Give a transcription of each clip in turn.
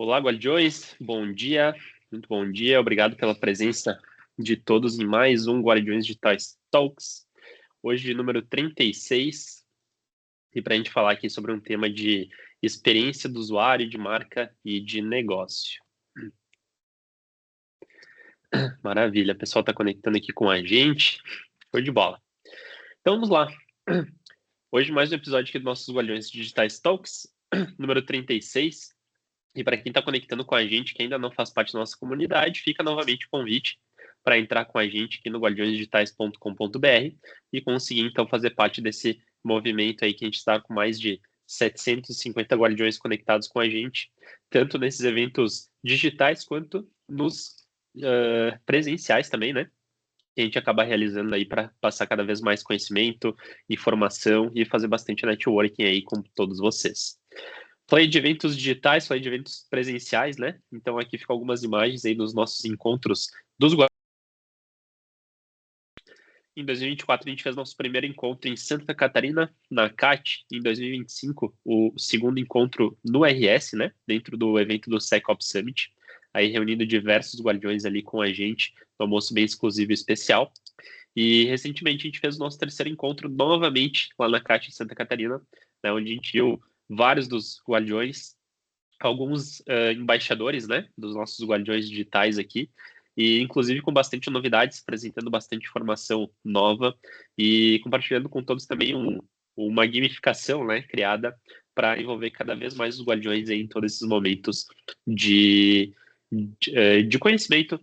Olá, Guardiões, bom dia, muito bom dia, obrigado pela presença de todos em mais um Guardiões Digitais Talks, hoje número 36, e para a gente falar aqui sobre um tema de experiência do usuário, de marca e de negócio. Maravilha, o pessoal está conectando aqui com a gente, foi de bola. Então vamos lá, hoje mais um episódio aqui dos nossos Guardiões Digitais Talks, número 36. E para quem está conectando com a gente, que ainda não faz parte da nossa comunidade, fica novamente o convite para entrar com a gente aqui no guardiõesdigitais.com.br e conseguir, então, fazer parte desse movimento aí que a gente está com mais de 750 guardiões conectados com a gente, tanto nesses eventos digitais quanto nos presenciais também, né? Que a gente acaba realizando aí para passar cada vez mais conhecimento, informação e fazer bastante networking aí com todos vocês. Falei de eventos digitais, falei de eventos presenciais, né? Então aqui ficam algumas imagens aí dos nossos encontros dos Guardiões. Em 2024 a gente fez nosso primeiro encontro em Santa Catarina, na CAT. Em 2025, o segundo encontro no RS, né? Dentro do evento do SecOps Summit. Aí reunindo diversos guardiões ali com a gente, um almoço bem exclusivo e especial. E recentemente a gente fez o nosso terceiro encontro novamente lá na CAT em Santa Catarina, né? Onde a gente viu vários dos guardiões, alguns embaixadores, né, dos nossos guardiões digitais aqui, e inclusive com bastante novidades, apresentando bastante informação nova e compartilhando com todos também uma gamificação, né, criada para envolver cada vez mais os guardiões aí em todos esses momentos de conhecimento,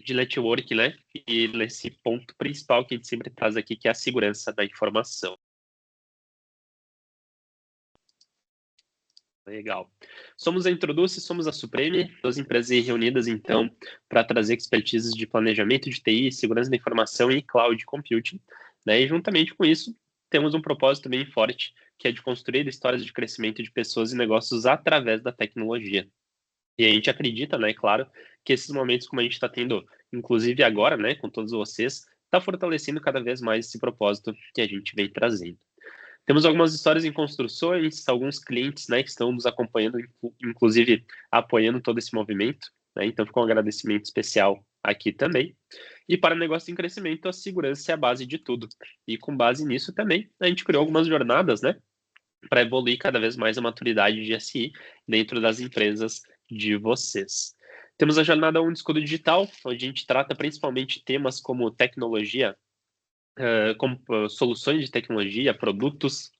de network, né, e nesse ponto principal que a gente sempre traz aqui, que é a segurança da informação. Legal. Somos a Introduce, somos a Supreme, duas empresas reunidas, então, para trazer expertises de planejamento de TI, segurança da informação e cloud computing. Né? E, juntamente com isso, temos um propósito bem forte, que é de construir histórias de crescimento de pessoas e negócios através da tecnologia. E a gente acredita, né, claro, que esses momentos, como a gente está tendo, inclusive agora, né, com todos vocês, está fortalecendo cada vez mais esse propósito que a gente vem trazendo. Temos algumas histórias em construções, alguns clientes, né, que estão nos acompanhando, inclusive apoiando todo esse movimento, né? Então fica um agradecimento especial aqui também. E para negócio em crescimento, a segurança é a base de tudo. E com base nisso também, a gente criou algumas jornadas, né, para evoluir cada vez mais a maturidade de SI dentro das empresas de vocês. Temos a jornada 1 de Escudo Digital, onde a gente trata principalmente temas como tecnologia, como soluções de tecnologia, produtos,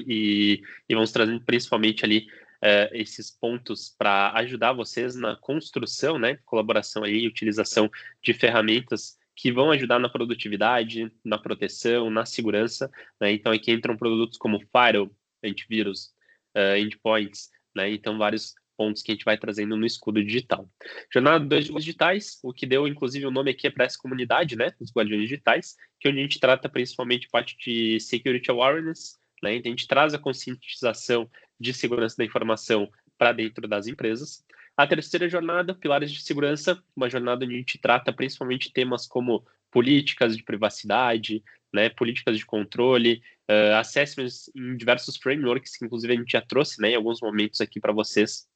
e vamos trazendo principalmente ali esses pontos para ajudar vocês na construção, né, colaboração aí, utilização de ferramentas que vão ajudar na produtividade, na proteção, na segurança, né? Então aqui entram produtos como Firewall, antivírus, endpoints, né? Então vários pontos que a gente vai trazendo no escudo digital. Jornada 2 de digitais, o que deu inclusive o nome aqui é para essa comunidade, né, dos guardiões digitais, que é onde a gente trata principalmente parte de security awareness, né? Então, a gente traz a conscientização de segurança da informação para dentro das empresas. A terceira jornada, pilares de segurança, uma jornada onde a gente trata principalmente temas como políticas de privacidade, né, políticas de controle, assessments em diversos frameworks, que inclusive a gente já trouxe, né, em alguns momentos aqui para vocês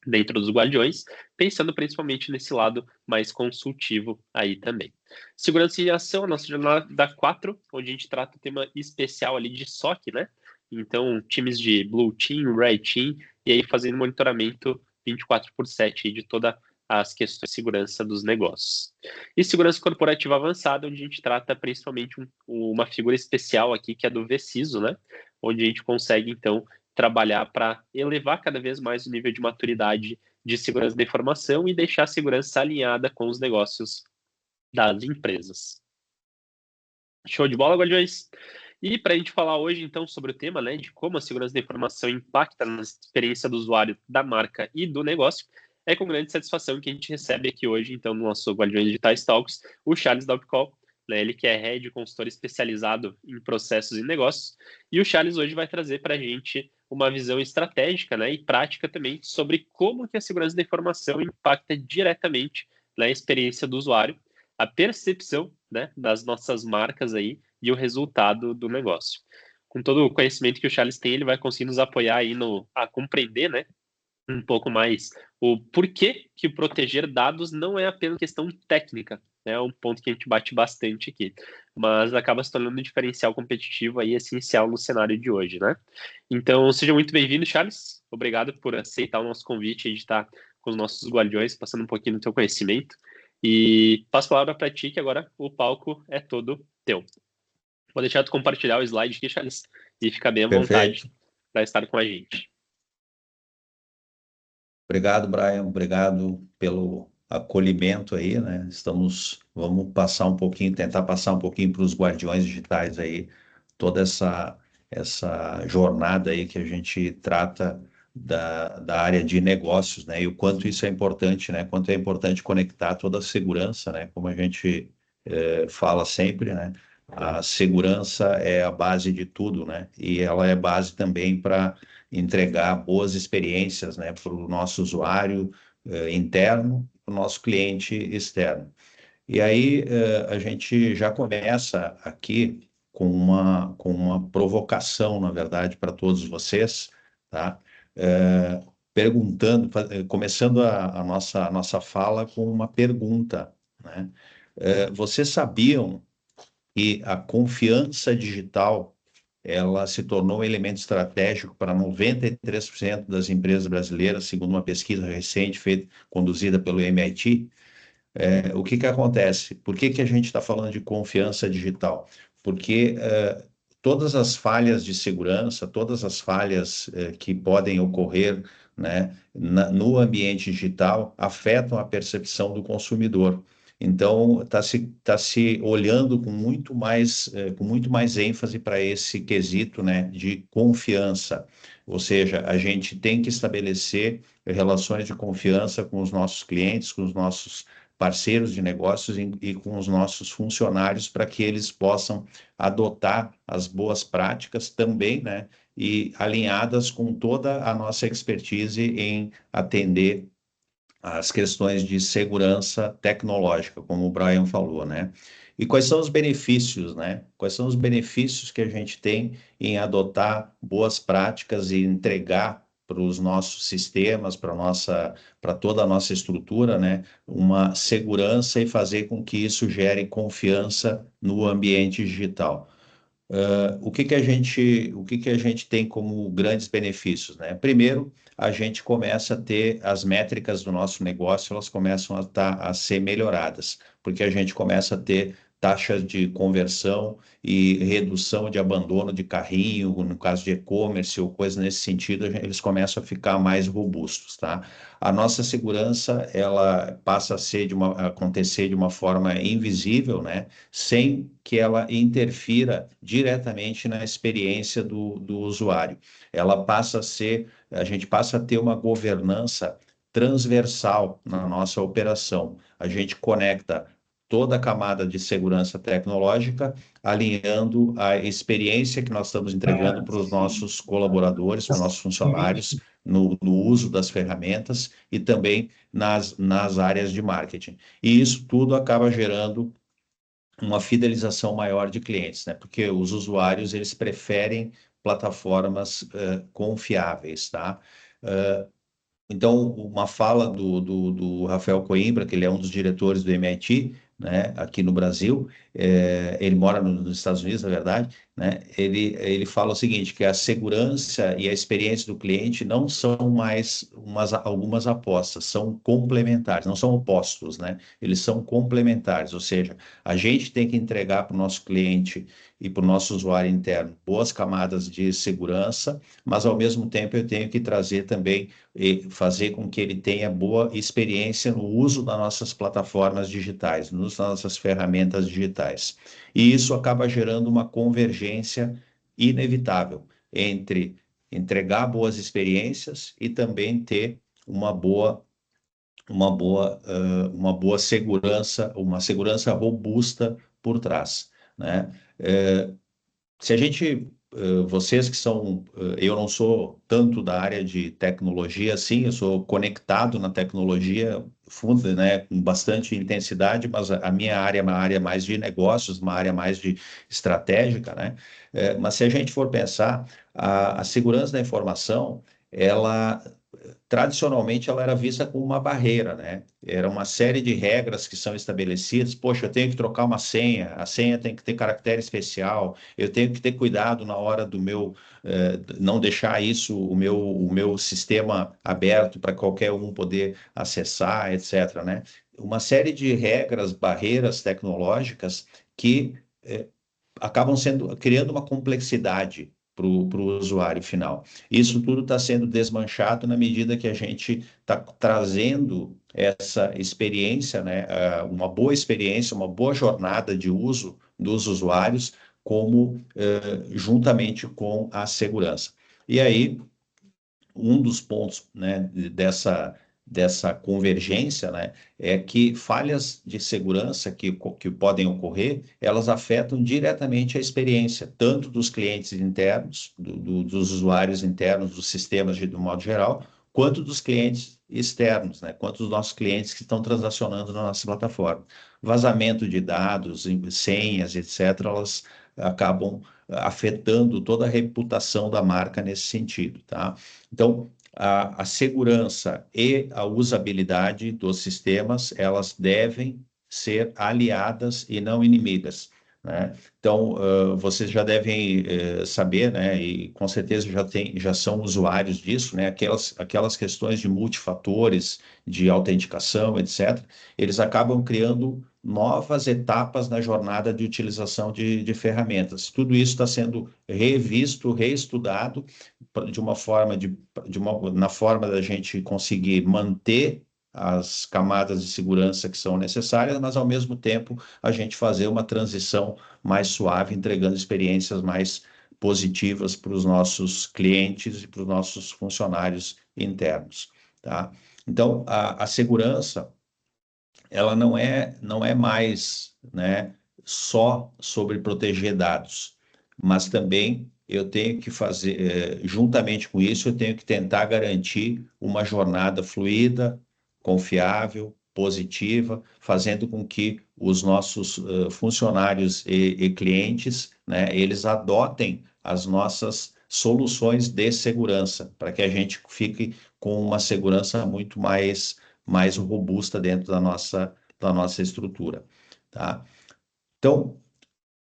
dentro dos Guardiões, pensando principalmente nesse lado mais consultivo aí também. Segurança e ação, a nossa jornada 4, onde a gente trata o tema especial ali de SOC, né? Então, times de Blue Team, Red Team, e aí fazendo monitoramento 24/7 de todas as questões de segurança dos negócios. E segurança corporativa avançada, onde a gente trata principalmente uma figura especial aqui, que é do VCISO, né? Onde a gente consegue, então, trabalhar para elevar cada vez mais o nível de maturidade de segurança da informação e deixar a segurança alinhada com os negócios das empresas. Show de bola, Guardiões? E para a gente falar hoje, então, sobre o tema, né, de como a segurança da informação impacta na experiência do usuário, da marca e do negócio, é com grande satisfação que a gente recebe aqui hoje, então, no nosso Guardiões Digitais Talks, o Charles Dalpicol, né, ele que é Head Consultor especializado em processos e negócios, e o Charles hoje vai trazer para a gente uma visão estratégica, né, e prática também sobre como que a segurança da informação impacta diretamente na experiência do usuário, a percepção, né, das nossas marcas aí e o resultado do negócio. Com todo o conhecimento que o Charles tem, ele vai conseguir nos apoiar aí a compreender, né, um pouco mais o porquê que proteger dados não é apenas questão técnica, né, é um ponto que a gente bate bastante aqui, mas acaba se tornando um diferencial competitivo aí essencial no cenário de hoje, né. Então seja muito bem-vindo, Charles, obrigado por aceitar o nosso convite de estar com os nossos guardiões, passando um pouquinho do teu conhecimento, e passo a palavra para ti, que agora o palco é todo teu. Vou deixar tu compartilhar o slide aqui, Charles, e fica bem à vontade Perfeito. para estar com a gente. Obrigado, Brian. Obrigado pelo acolhimento aí, né? Vamos passar um pouquinho, tentar passar um pouquinho para os guardiões digitais aí, toda essa jornada aí que a gente trata da área de negócios, né? E o quanto isso é importante, né? Quanto é importante conectar toda a segurança, né? Como a gente fala sempre, né? A segurança é a base de tudo, né? E ela é base também para entregar boas experiências, né, para o nosso usuário interno, para o nosso cliente externo. E aí a gente já começa aqui com uma provocação, na verdade, para todos vocês, tá? Perguntando, começando a nossa fala com uma pergunta, né? Vocês sabiam que a confiança digital ela se tornou um elemento estratégico para 93% das empresas brasileiras, segundo uma pesquisa recente feita, conduzida pelo MIT? O que que acontece? Por que que a gente está falando de confiança digital? Porque todas as falhas de segurança, todas as falhas que podem ocorrer, né, no ambiente digital afetam a percepção do consumidor. Então, tá se olhando com muito mais ênfase para esse quesito, né, de confiança. Ou seja, a gente tem que estabelecer relações de confiança com os nossos clientes, com os nossos parceiros de negócios e com os nossos funcionários para que eles possam adotar as boas práticas também, né? E alinhadas com toda a nossa expertise em atender as questões de segurança tecnológica, como o Brian falou, né? E quais são os benefícios, né? Quais são os benefícios que a gente tem em adotar boas práticas e entregar para os nossos sistemas, para toda a nossa estrutura, né? Uma segurança e fazer com que isso gere confiança no ambiente digital. O que que a gente tem como grandes benefícios, né? Primeiro, a gente começa a ter as métricas do nosso negócio, elas começam a ser melhoradas, porque a gente começa a ter taxas de conversão e redução de abandono de carrinho, no caso de e-commerce ou coisa nesse sentido, eles começam a ficar mais robustos, tá? A nossa segurança, ela passa a acontecer de uma forma invisível, né? Sem que ela interfira diretamente na experiência do usuário. A gente passa a ter uma governança transversal na nossa operação. A gente conecta toda a camada de segurança tecnológica, alinhando a experiência que nós estamos entregando para os nossos colaboradores, para os nossos funcionários, no uso das ferramentas e também nas áreas de marketing. E isso tudo acaba gerando uma fidelização maior de clientes, né? Porque os usuários eles preferem plataformas confiáveis, tá? Então, uma fala do Rafael Coimbra, que ele é um dos diretores do MIT, né, aqui no Brasil, ele mora nos Estados Unidos, na verdade, né, ele fala o seguinte, que a segurança e a experiência do cliente não são mais algumas apostas, são complementares, não são opostos, né, eles são complementares, ou seja, a gente tem que entregar para o nosso cliente e para o nosso usuário interno boas camadas de segurança, mas ao mesmo tempo eu tenho que trazer também e fazer com que ele tenha boa experiência no uso das nossas plataformas digitais, no uso das nossas ferramentas digitais. E isso acaba gerando uma convergência inevitável entre entregar boas experiências e também ter uma boa segurança, uma segurança robusta por trás, né? Se a gente, vocês que são, eu não sou tanto da área de tecnologia assim, eu sou conectado na tecnologia, fundo, né, com bastante intensidade, mas a minha área é uma área mais de negócios, uma área mais de estratégica, né? Mas se a gente for pensar, a segurança da informação, ela tradicionalmente ela era vista como uma barreira, né? Era uma série de regras que são estabelecidas. Poxa, eu tenho que trocar uma senha, a senha tem que ter caractere especial, eu tenho que ter cuidado na hora do meu, não deixar isso, o meu sistema aberto para qualquer um poder acessar, etc., né? Uma série de regras, barreiras tecnológicas que acabam criando uma complexidade para o usuário final. Isso tudo está sendo desmanchado na medida que a gente está trazendo essa experiência, né, uma boa experiência, uma boa jornada de uso dos usuários, como juntamente com a segurança. E aí, um dos pontos, né, dessa convergência, né, é que falhas de segurança que podem ocorrer, elas afetam diretamente a experiência, tanto dos clientes internos, dos usuários internos dos sistemas de modo geral, quanto dos clientes externos, né, quanto dos nossos clientes que estão transacionando na nossa plataforma. Vazamento de dados, senhas, etc., elas acabam afetando toda a reputação da marca nesse sentido, tá? Então, a segurança e a usabilidade dos sistemas, elas devem ser aliadas e não inimigas, né? Então, vocês já devem saber, né, e com certeza já são usuários disso, né, aquelas questões de multifatores, de autenticação, etc., eles acabam criando novas etapas na jornada de utilização de ferramentas. Tudo isso está sendo revisto, reestudado, de uma forma na forma da gente conseguir manter as camadas de segurança que são necessárias, mas ao mesmo tempo a gente fazer uma transição mais suave, entregando experiências mais positivas para os nossos clientes e para os nossos funcionários internos, tá? Então, a segurança, ela não é mais, né, só sobre proteger dados, mas também eu tenho que fazer, juntamente com isso, eu tenho que tentar garantir uma jornada fluida, confiável, positiva, fazendo com que os nossos funcionários e clientes, né, eles adotem as nossas soluções de segurança, para que a gente fique com uma segurança muito mais robusta dentro da nossa estrutura, tá? Então,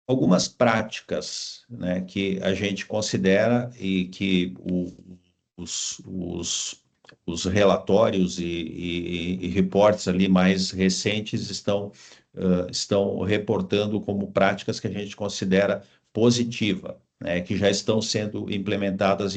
algumas práticas, né, que a gente considera e que os relatórios e reportes ali mais recentes estão reportando como práticas que a gente considera positiva, né, que já estão sendo implementadas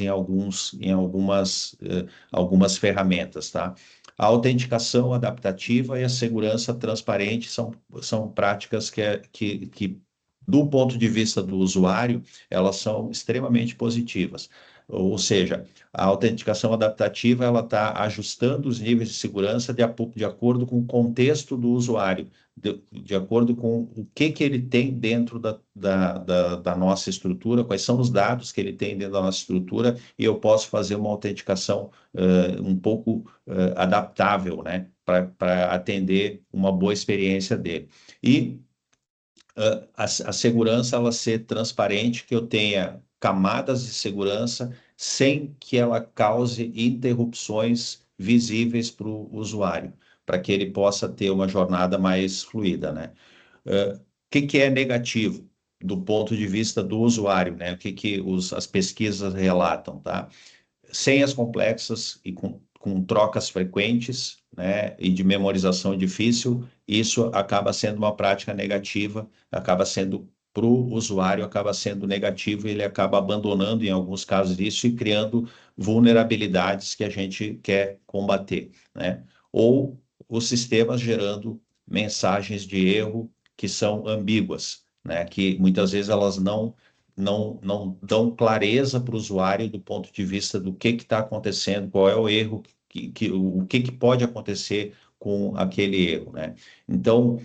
algumas ferramentas, tá? A autenticação adaptativa e a segurança transparente são práticas que, do ponto de vista do usuário, elas são extremamente positivas. Ou seja, a autenticação adaptativa ela está ajustando os níveis de segurança de acordo com o contexto do usuário, de acordo com o que ele tem dentro da nossa estrutura, quais são os dados que ele tem dentro da nossa estrutura, e eu posso fazer uma autenticação um pouco adaptável, né, para atender uma boa experiência dele. E a segurança ela ser transparente, que eu tenha camadas de segurança sem que ela cause interrupções visíveis para o usuário, para que ele possa ter uma jornada mais fluida, né? O que é negativo do ponto de vista do usuário, né? O que as pesquisas relatam, tá? Senhas complexas e com trocas frequentes, né, e de memorização difícil, isso acaba sendo uma prática negativa, acaba sendo para o usuário, acaba sendo negativo e ele acaba abandonando, em alguns casos, isso e criando vulnerabilidades que a gente quer combater, né? Ou os sistemas gerando mensagens de erro que são ambíguas, né? Que muitas vezes elas não dão clareza para o usuário do ponto de vista do que está acontecendo, qual é o erro, o que pode acontecer com aquele erro, né? Então,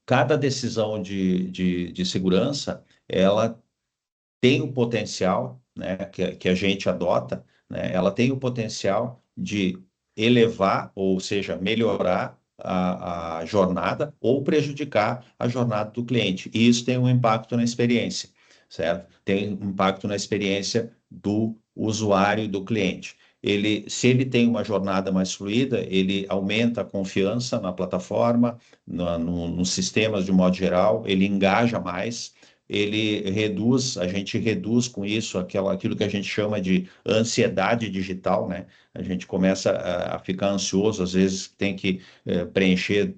cada decisão de segurança, ela tem o potencial, né, que a gente adota, né, ela tem o potencial de elevar, ou seja, melhorar a jornada ou prejudicar a jornada do cliente. E isso tem um impacto na experiência, certo? Tem um impacto na experiência do usuário e do cliente. Se ele tem uma jornada mais fluida, ele aumenta a confiança na plataforma, nos sistemas de modo geral, ele engaja mais, a gente reduz com isso aquilo que a gente chama de ansiedade digital, né? A gente começa a ficar ansioso, às vezes tem que preencher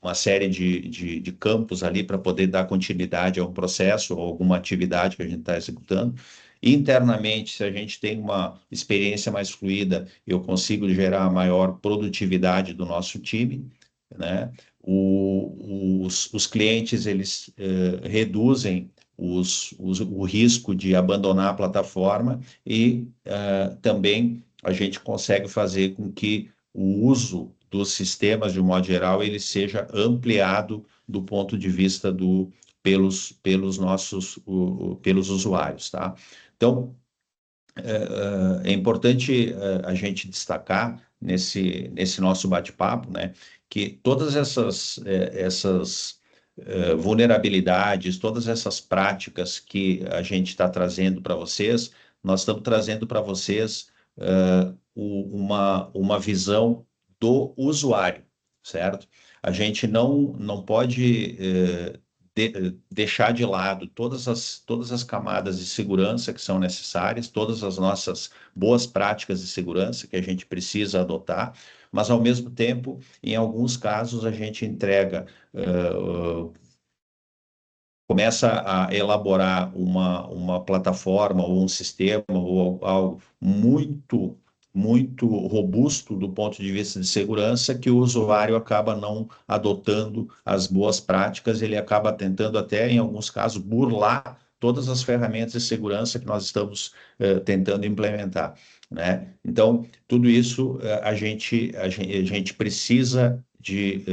uma série de campos ali para poder dar continuidade a um processo ou alguma atividade que a gente está executando. Internamente, se a gente tem uma experiência mais fluida, eu consigo gerar maior produtividade do nosso time, né? Os clientes, eles reduzem o risco de abandonar a plataforma e também a gente consegue fazer com que o uso dos sistemas, de um modo geral, ele seja ampliado do ponto de vista pelos usuários, tá? Então, é importante a gente destacar nesse nosso bate-papo, né, que todas essas vulnerabilidades, todas essas práticas que a gente está trazendo para vocês, nós estamos trazendo para vocês uma visão do usuário, certo? A gente não pode deixar de lado todas as camadas de segurança que são necessárias, todas as nossas boas práticas de segurança que a gente precisa adotar, mas, ao mesmo tempo, em alguns casos, a gente começa a elaborar uma plataforma ou um sistema ou algo muito robusto do ponto de vista de segurança, que o usuário acaba não adotando as boas práticas, ele acaba tentando até, em alguns casos, burlar todas as ferramentas de segurança que nós estamos tentando implementar, né? Então, tudo isso a gente precisa de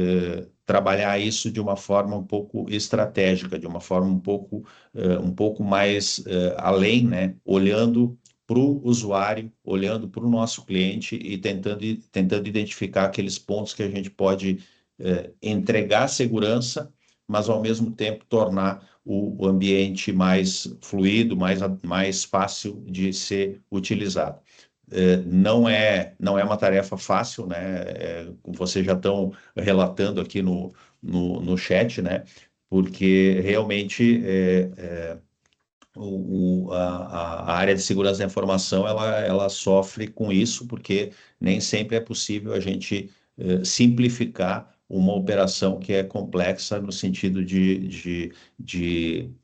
trabalhar isso de uma forma um pouco estratégica, de uma forma um pouco mais além, né? Olhando para o usuário, olhando para o nosso cliente e tentando identificar aqueles pontos que a gente pode entregar segurança, mas, ao mesmo tempo, tornar o ambiente mais fluido, mais fácil de ser utilizado. Não é uma tarefa fácil, né? Vocês já estão relatando aqui no chat, né? Porque realmente a área de segurança da informação ela sofre com isso, porque nem sempre é possível a gente simplificar uma operação que é complexa no sentido de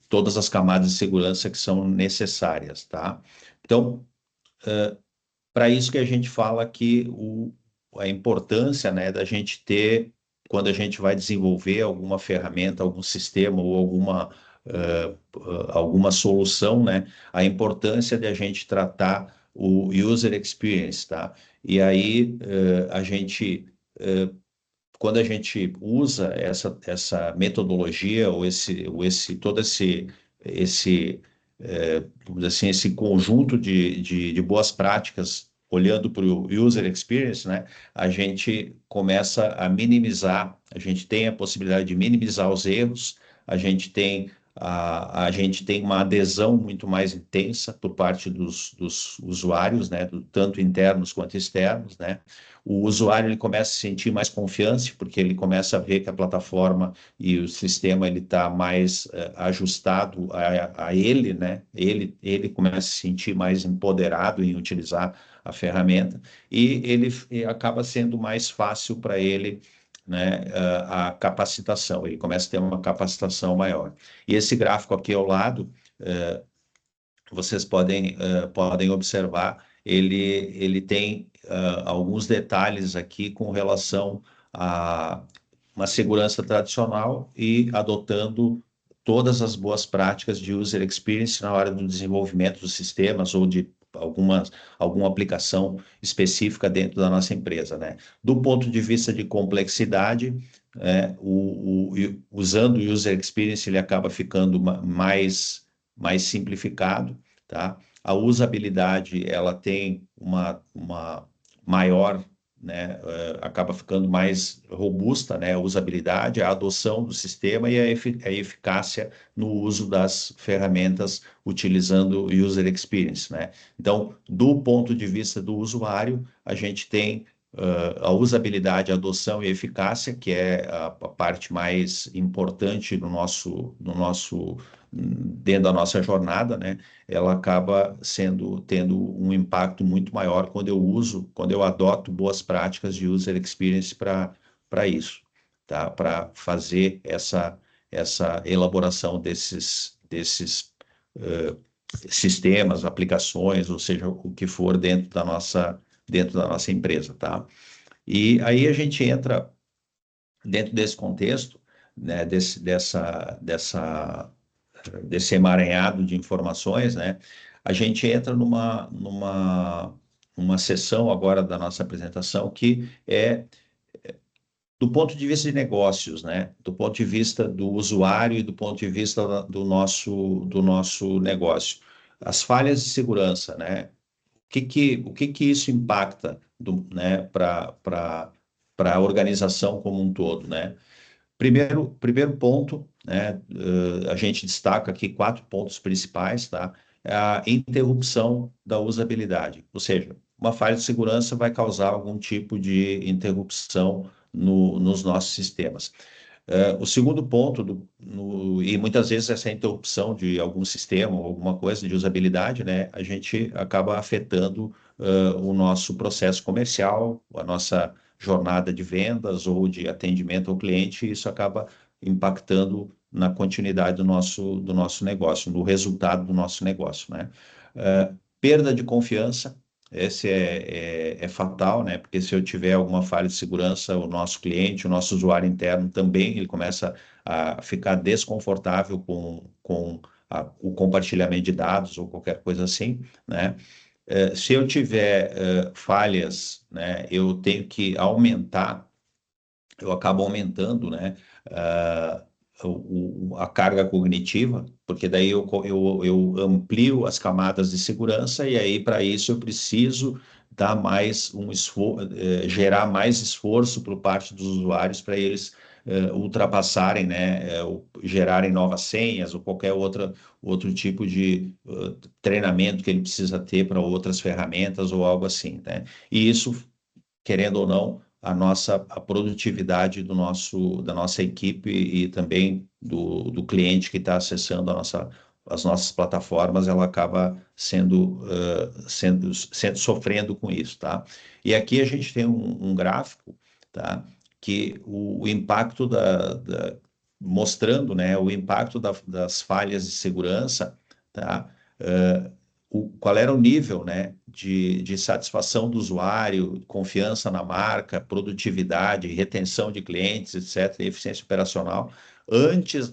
todas as camadas de segurança que são necessárias, tá? Então, para isso que a gente fala que a importância, né, da gente ter, quando a gente vai desenvolver alguma ferramenta, algum sistema ou alguma solução, né, a importância de a gente tratar o user experience, tá? E aí quando a gente usa essa metodologia ou vamos dizer assim, esse conjunto de boas práticas, olhando para o user experience, né, a gente começa a minimizar, a gente tem a possibilidade de minimizar os erros, a gente tem uma adesão muito mais intensa por parte dos usuários, né, tanto internos quanto externos, né? O usuário ele começa a sentir mais confiança, porque ele começa a ver que a plataforma e o sistema ele está mais ajustado a ele, né? Ele começa a se sentir mais empoderado em utilizar a ferramenta e ele acaba sendo mais fácil para ele, né, a capacitação. Ele começa a ter uma capacitação maior. E esse gráfico aqui ao lado, vocês podem observar, ele tem alguns detalhes aqui com relação a uma segurança tradicional e adotando todas as boas práticas de user experience na hora do desenvolvimento dos sistemas ou de alguma aplicação específica dentro da nossa empresa, né? Do ponto de vista de complexidade, usando o user experience, ele acaba ficando mais simplificado, tá? A usabilidade, ela tem uma maior né, acaba ficando mais robusta, né, a usabilidade, a adoção do sistema e a eficácia no uso das ferramentas utilizando o user experience, né? Então, do ponto de vista do usuário, a gente tem a usabilidade, a adoção e a eficácia, que é a parte mais importante dentro da nossa jornada, né? Ela acaba tendo um impacto muito maior quando eu adoto boas práticas de user experience para isso, tá? Para fazer essa elaboração desses sistemas, aplicações, ou seja, o que for dentro da nossa empresa, tá? E aí a gente entra dentro desse contexto, né, desse emaranhado de informações, né, a gente entra numa sessão agora da nossa apresentação que é do ponto de vista de negócios, né, do ponto de vista do usuário e do ponto de vista do nosso negócio. As falhas de segurança, né, o que isso impacta né, para a organização como um todo, né? Primeiro ponto, né, a gente destaca aqui 4 pontos principais, tá? É a interrupção da usabilidade, ou seja, uma falha de segurança vai causar algum tipo de interrupção nos nossos sistemas. O segundo ponto, e muitas vezes essa interrupção de algum sistema ou alguma coisa de usabilidade, né, a gente acaba afetando o nosso processo comercial, a nossa jornada de vendas ou de atendimento ao cliente, e isso acaba impactando na continuidade do nosso negócio, no resultado do nosso negócio, né? Perda de confiança, esse é fatal, né? Porque se eu tiver alguma falha de segurança, o nosso cliente, o nosso usuário interno também, ele começa a ficar desconfortável com o compartilhamento de dados ou qualquer coisa assim, né? Se eu tiver falhas, né, eu acabo aumentando, né, ah, a carga cognitiva, porque daí eu amplio as camadas de segurança e aí para isso eu preciso dar mais gerar mais esforço por parte dos usuários para eles ultrapassarem, né, gerarem novas senhas ou qualquer outro tipo de treinamento que ele precisa ter para outras ferramentas ou algo assim, né? E isso, querendo ou não, a produtividade da nossa equipe e também do cliente que está acessando as nossas plataformas, ela acaba sofrendo com isso, tá? E aqui a gente tem um gráfico, tá? Que o impacto mostrando, né, o impacto das falhas de segurança, tá? Qual era o nível, né, de satisfação do usuário, confiança na marca, produtividade, retenção de clientes, etc., eficiência operacional, antes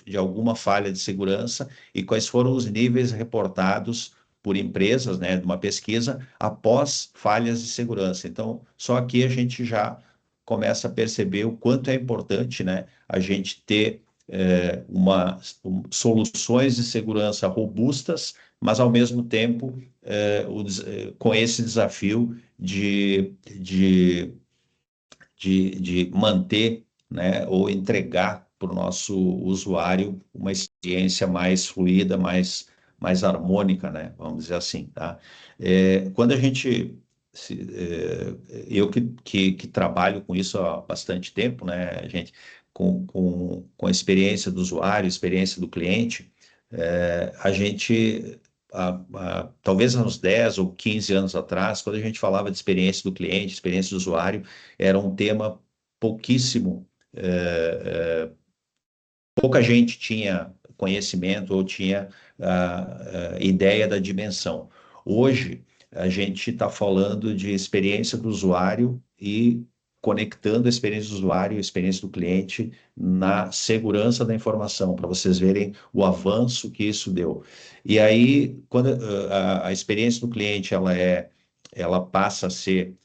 de alguma falha de segurança e quais foram os níveis reportados por empresas, né, de uma pesquisa, após falhas de segurança. Então, só aqui a gente já começa a perceber o quanto é importante, né, a gente ter soluções de segurança robustas, mas ao mesmo tempo com esse desafio de manter, né, ou entregar para o nosso usuário uma experiência mais fluida, mais harmônica, né, vamos dizer assim, tá? Quando a gente eu que trabalho com isso há bastante tempo, né, gente, com a experiência do usuário, experiência do cliente, a gente, talvez há uns 10 ou 15 anos atrás, quando a gente falava de experiência do cliente, experiência do usuário, era um tema pouquíssimo, pouca gente tinha conhecimento ou tinha ideia da dimensão. Hoje, a gente está falando de experiência do usuário e conectando a experiência do usuário e a experiência do cliente na segurança da informação, para vocês verem o avanço que isso deu. E aí, quando a experiência do cliente ela passa a ser,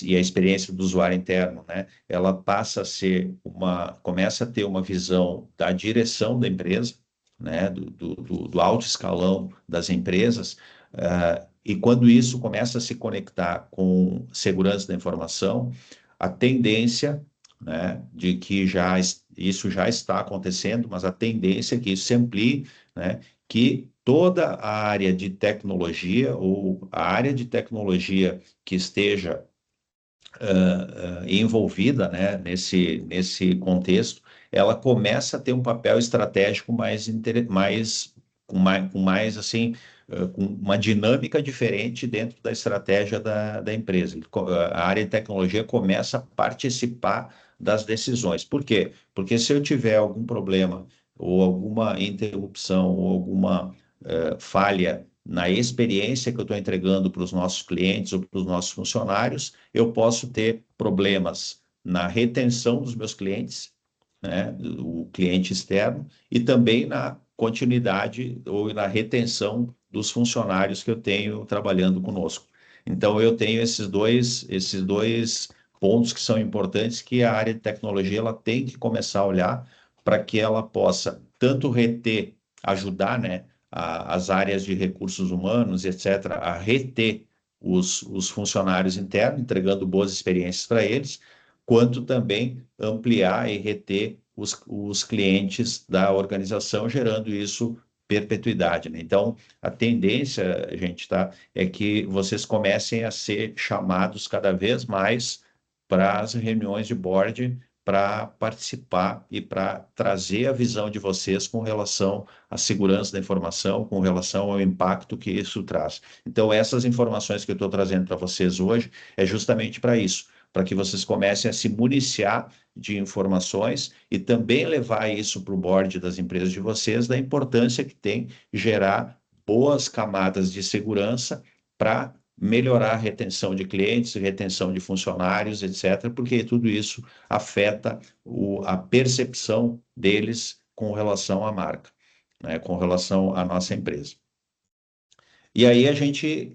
e a experiência do usuário interno, né? Ela começa a ter uma visão da direção da empresa, né? Do alto escalão das empresas, E quando isso começa a se conectar com segurança da informação, a tendência, né, de que isso já está acontecendo, mas a tendência é que isso se amplie, né, que toda a área de tecnologia ou a área de tecnologia que esteja envolvida, né, nesse contexto, ela começa a ter um papel estratégico mais assim, com uma dinâmica diferente dentro da estratégia da empresa. A área de tecnologia começa a participar das decisões. Por quê? Porque se eu tiver algum problema ou alguma interrupção ou alguma falha na experiência que eu estou entregando para os nossos clientes ou para os nossos funcionários, eu posso ter problemas na retenção dos meus clientes, né, o cliente externo, e também na continuidade ou na retenção dos funcionários que eu tenho trabalhando conosco. Então, eu tenho esses dois pontos que são importantes que a área de tecnologia ela tem que começar a olhar para que ela possa tanto reter, ajudar, né, as áreas de recursos humanos, etc., a reter os funcionários internos, entregando boas experiências para eles, quanto também ampliar e reter os clientes da organização, gerando isso perpetuidade, né? Então, a tendência, gente, tá, é que vocês comecem a ser chamados cada vez mais para as reuniões de board para participar e para trazer a visão de vocês com relação à segurança da informação, com relação ao impacto que isso traz. Então, essas informações que eu estou trazendo para vocês hoje é justamente para isso, para que vocês comecem a se municiar de informações e também levar isso para o board das empresas de vocês, da importância que tem gerar boas camadas de segurança para melhorar a retenção de clientes, retenção de funcionários, etc., porque tudo isso afeta a percepção deles com relação à marca, né, com relação à nossa empresa. E aí a gente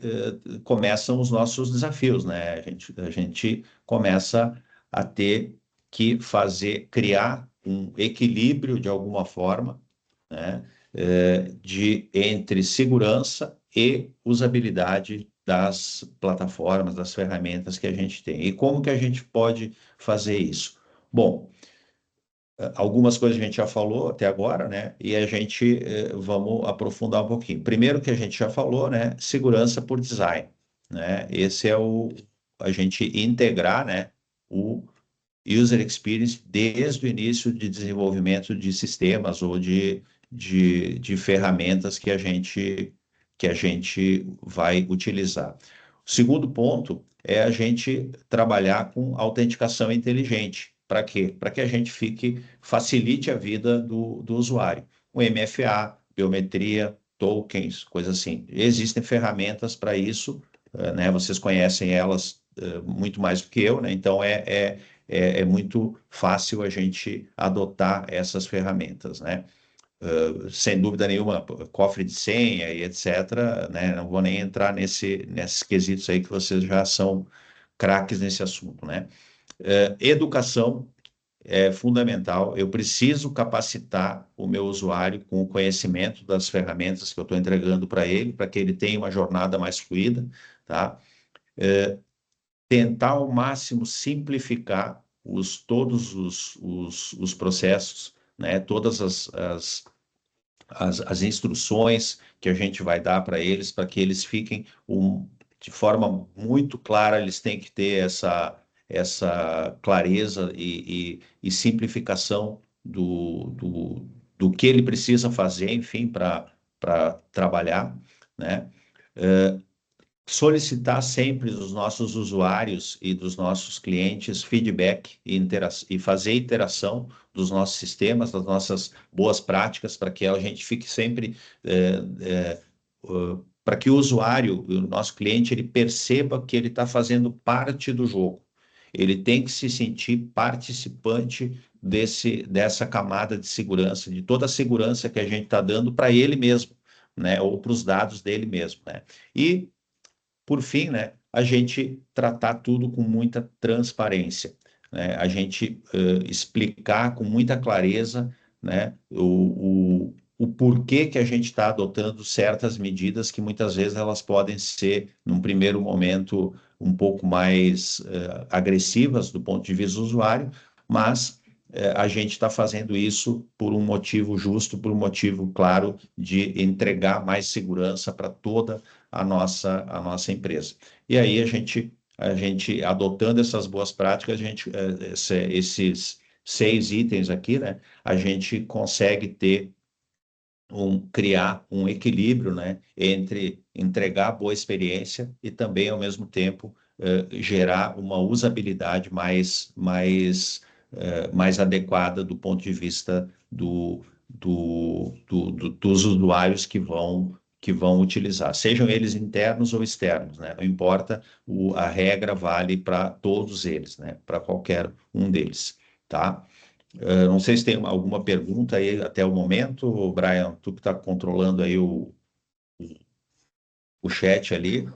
começam os nossos desafios, né? A gente começa a ter que criar um equilíbrio de alguma forma, né? Entre segurança e usabilidade das plataformas, das ferramentas que a gente tem. E como que a gente pode fazer isso? Bom, algumas coisas a gente já falou até agora, né? E a gente vamos aprofundar um pouquinho. Primeiro que a gente já falou, né? Segurança por design, né? Esse é a gente integrar, né? O user experience desde o início de desenvolvimento de sistemas ou de ferramentas que a gente vai utilizar. O segundo ponto é a gente trabalhar com autenticação inteligente. Para quê? Para que a gente facilite a vida do usuário. O MFA, biometria, tokens, coisas assim. Existem ferramentas para isso, né? Vocês conhecem elas muito mais do que eu, né? Então é muito fácil a gente adotar essas ferramentas, né? Sem dúvida nenhuma, cofre de senha e etc., né? Não vou nem entrar nesses quesitos aí que vocês já são craques nesse assunto, né? Educação é fundamental. Eu preciso capacitar o meu usuário com o conhecimento das ferramentas que eu estou entregando para ele, para que ele tenha uma jornada mais fluida, tá? Tentar ao máximo simplificar todos os processos, né? Todas as instruções que a gente vai dar para que eles fiquem de forma muito clara, eles têm que ter essa clareza e simplificação do que ele precisa fazer, enfim, para trabalhar, né? Solicitar sempre dos nossos usuários e dos nossos clientes feedback e fazer interação dos nossos sistemas, das nossas boas práticas, para que a gente fique sempre, para que o usuário, o nosso cliente, ele perceba que ele está fazendo parte do jogo. Ele tem que se sentir participante dessa camada de segurança, de toda a segurança que a gente está dando para ele mesmo, né, ou para os dados dele mesmo, né? E por fim, né, a gente tratar tudo com muita transparência, né? A gente explicar com muita clareza, né, o porquê que a gente está adotando certas medidas que muitas vezes elas podem ser, num primeiro momento, um pouco mais agressivas do ponto de vista do usuário, mas a gente está fazendo isso por um motivo justo, por um motivo claro de entregar mais segurança para toda a nossa empresa. E aí a gente adotando essas boas práticas, esses 6 itens aqui, né, a gente consegue criar um equilíbrio, né, entre entregar boa experiência e também, ao mesmo tempo, gerar uma usabilidade mais adequada do ponto de vista dos usuários que vão utilizar, sejam eles internos ou externos, né? Não importa, a regra vale para todos eles, né? Para qualquer um deles, tá? Não sei se tem alguma pergunta aí até o momento, Brian, tu que está controlando aí o chat ali.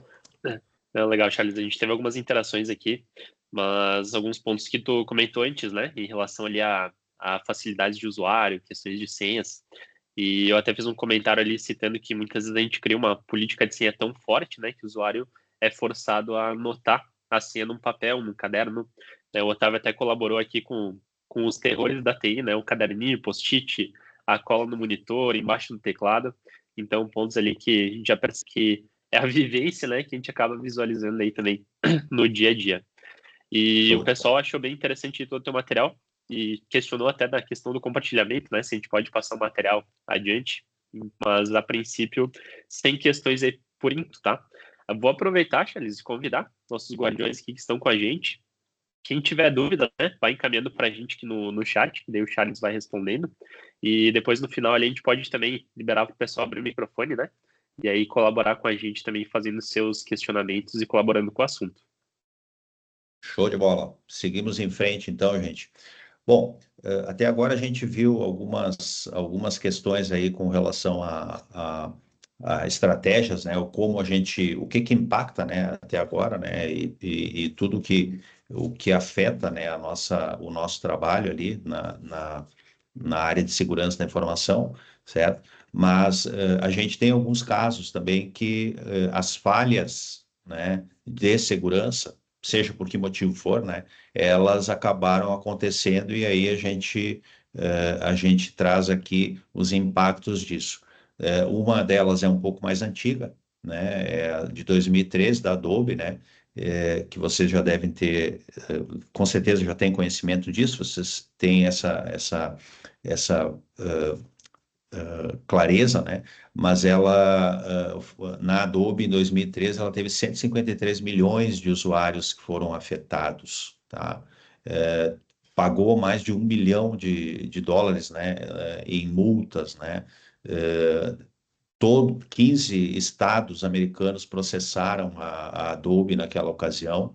Legal, Charles. A gente teve algumas interações aqui, mas alguns pontos que tu comentou antes, né, em relação ali a facilidades de usuário, questões de senhas. E eu até fiz um comentário ali citando que muitas vezes a gente cria uma política de senha tão forte, né, que o usuário é forçado a anotar a senha num papel, num caderno. O Otávio até colaborou aqui com os terrores da TI, né, o caderninho, post-it, a cola no monitor, embaixo do teclado. Então, pontos ali que a gente já percebe que é a vivência, né, que a gente acaba visualizando aí também no dia a dia. E Show o de bola. pessoal achou bem interessante todo o teu material e questionou até da questão do compartilhamento, né, se a gente pode passar o material adiante, mas a princípio, sem questões aí por enquanto, tá? Eu vou aproveitar, Charles, e convidar nossos guardiões aqui que estão com a gente. Quem tiver dúvida, né, vai encaminhando para a gente aqui no chat, que daí o Charles vai respondendo. E depois, no final, ali, a gente pode também liberar para o pessoal abrir o microfone, né? E aí colaborar com a gente também, fazendo seus questionamentos e colaborando com o assunto. Show de bola. Seguimos em frente, então, gente. Bom, até agora a gente viu algumas questões aí com relação a estratégias, né? O que impacta, né? Até agora, né? E tudo o que afeta, né? O nosso trabalho ali na área de segurança da informação, certo? Mas a gente tem alguns casos também que as falhas, né? De segurança, seja por que motivo for, né? Elas acabaram acontecendo e aí a gente traz aqui os impactos disso. Uma delas é um pouco mais antiga, né? É de 2013, da Adobe, né? Que vocês já devem ter, com certeza já têm conhecimento disso, vocês têm essa clareza, né? Mas na Adobe, em 2013, ela teve 153 milhões de usuários que foram afetados, tá? Pagou mais de 1 bilhão de dólares, né? Em multas, né? 15 estados americanos processaram a Adobe naquela ocasião,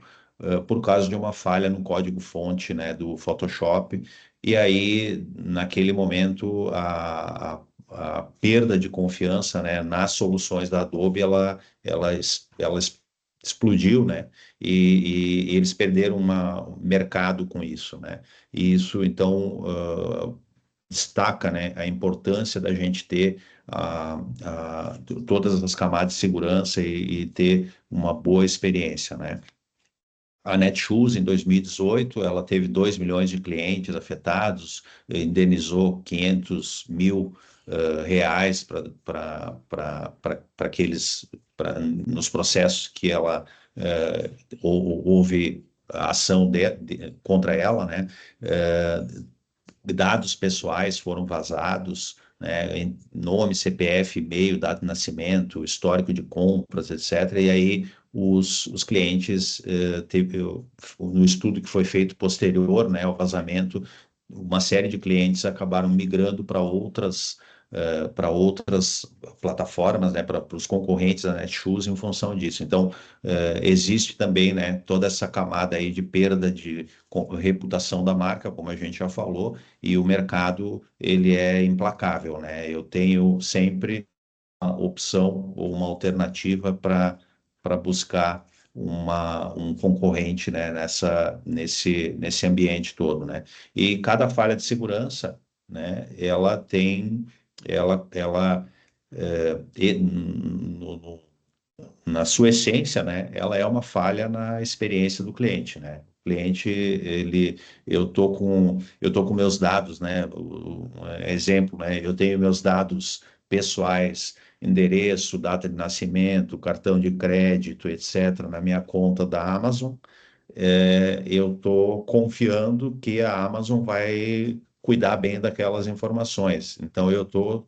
por causa de uma falha no código-fonte, né, do Photoshop. E aí, naquele momento, a perda de confiança, né, nas soluções da Adobe, ela explodiu, né? E eles perderam um mercado com isso, né? E isso, então, destaca, né, a importância da gente ter todas as camadas de segurança e ter uma boa experiência, né? A Netshoes, em 2018, ela teve 2 milhões de clientes afetados, indenizou 500 mil reais para aqueles, nos processos que ela houve a ação contra ela, né? Dados pessoais foram vazados, né, nome, CPF, e-mail, data de nascimento, histórico de compras, etc. E aí os clientes, no estudo que foi feito posterior, né, ao vazamento, uma série de clientes acabaram migrando para outras plataformas, né, para os concorrentes da Netshoes em função disso. Então, existe também, né, toda essa camada aí de perda de reputação da marca, como a gente já falou, e o mercado, ele é implacável, né? Eu tenho sempre uma opção ou uma alternativa para buscar um concorrente, né, nesse ambiente todo, né? E cada falha de segurança, né, ela tem ela na sua essência, né, ela é uma falha na experiência do cliente, né? O cliente, eu tô com meus dados, né? Exemplo, né? Eu tenho meus dados pessoais, endereço, data de nascimento, cartão de crédito, etc., na minha conta da Amazon. Eu estou confiando que a Amazon vai cuidar bem daquelas informações. Então, eu estou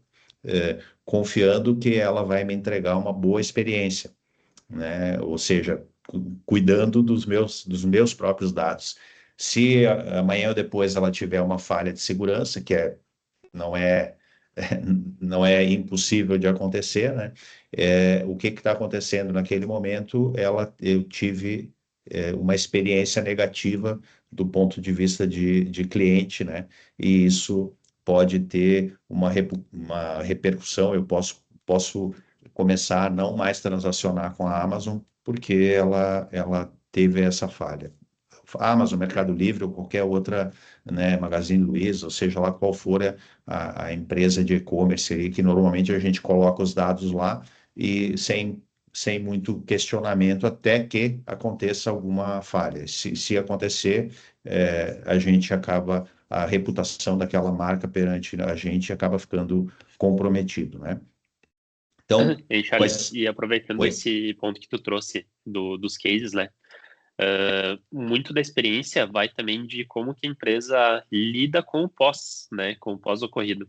confiando que ela vai me entregar uma boa experiência, né? Ou seja, cuidando dos meus próprios dados. Se amanhã ou depois ela tiver uma falha de segurança, não é, não é impossível de acontecer, né? O que está acontecendo naquele momento? Eu tive uma experiência negativa do ponto de vista de cliente, né? E isso pode ter uma repercussão. Eu posso começar a não mais transacionar com a Amazon porque ela teve essa falha. A Amazon, Mercado Livre ou qualquer outra, né, Magazine Luiza, ou seja lá qual for a empresa de e-commerce aí, que normalmente a gente coloca os dados lá e sem muito questionamento até que aconteça alguma falha. Se acontecer, a reputação daquela marca perante a gente acaba ficando comprometido, né? Então, E, Charles, quais... e aproveitando Oi. esse ponto que tu trouxe dos cases, né? Muito da experiência vai também de como que a empresa lida com o pós, né? Com o pós-ocorrido.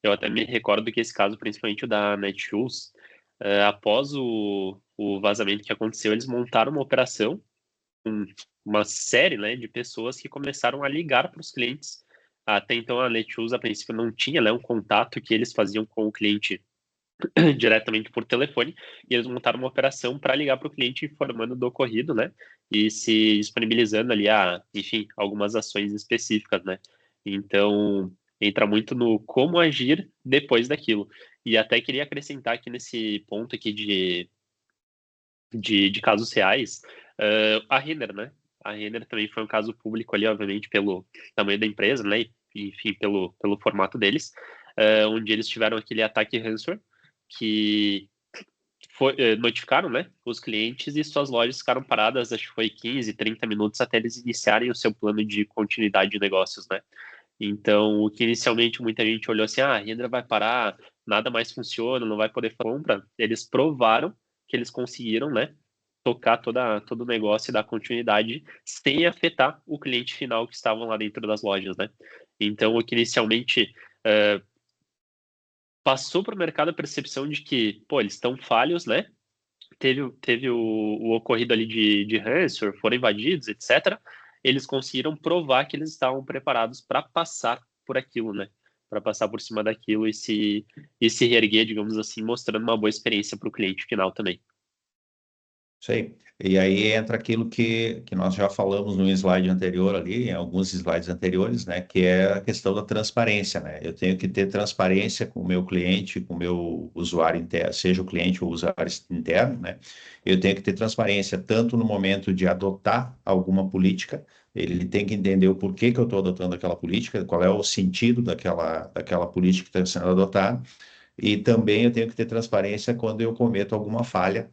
Eu até me recordo que esse caso, principalmente o da Netshoes, após o vazamento que aconteceu, eles montaram uma operação com uma série, né, de pessoas que começaram a ligar para os clientes. Até então, a Netshoes, a princípio, não tinha, né, um contato que eles faziam com o cliente diretamente por telefone, e eles montaram uma operação para ligar para o cliente informando do ocorrido, né? E se disponibilizando ali enfim, algumas ações específicas, né? Então, entra muito no como agir depois daquilo. E até queria acrescentar aqui nesse ponto aqui de casos reais, a Renner, né? A Renner também foi um caso público ali, obviamente, pelo tamanho da empresa, né? E, enfim, pelo formato deles, onde eles tiveram aquele ataque ransomware que notificaram, né, os clientes e suas lojas ficaram paradas, acho que foi 15, 30 minutos até eles iniciarem o seu plano de continuidade de negócios, né? Então, o que inicialmente muita gente olhou assim, a Rendra vai parar, nada mais funciona, não vai poder fazer compra, eles provaram que eles conseguiram, né, tocar todo o negócio e dar continuidade sem afetar o cliente final que estavam lá dentro das lojas, né? Então, o que inicialmente passou para o mercado a percepção de que, pô, eles estão falhos, né? Teve o ocorrido ali de ransomware, foram invadidos, etc. Eles conseguiram provar que eles estavam preparados para passar por aquilo, né? Para passar por cima daquilo e se reerguer, digamos assim, mostrando uma boa experiência para o cliente final também. Isso aí. E aí entra aquilo que nós já falamos no slide anterior ali, em alguns slides anteriores, né, que é a questão da transparência, né? Eu tenho que ter transparência com o meu cliente, com o meu usuário interno, seja o cliente ou o usuário interno, né? Eu tenho que ter transparência tanto no momento de adotar alguma política, ele tem que entender o porquê que eu estou adotando aquela política, qual é o sentido daquela política que está sendo adotada, e também eu tenho que ter transparência quando eu cometo alguma falha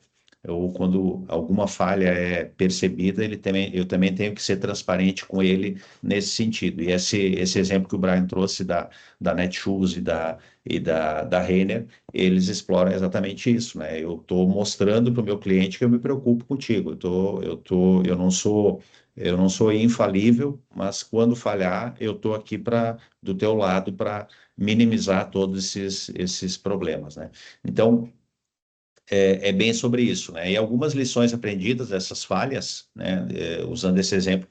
ou quando alguma falha é percebida, eu também tenho que ser transparente com ele nesse sentido. E esse exemplo que o Brian trouxe da Netshoes e da Renner, eles exploram exatamente isso, né? Eu estou mostrando para o meu cliente que eu me preocupo contigo. Eu não sou infalível, mas quando falhar, eu estou aqui do teu lado para minimizar todos esses problemas, né? Então, é bem sobre isso, né? E algumas lições aprendidas dessas falhas, né? Usando esse exemplo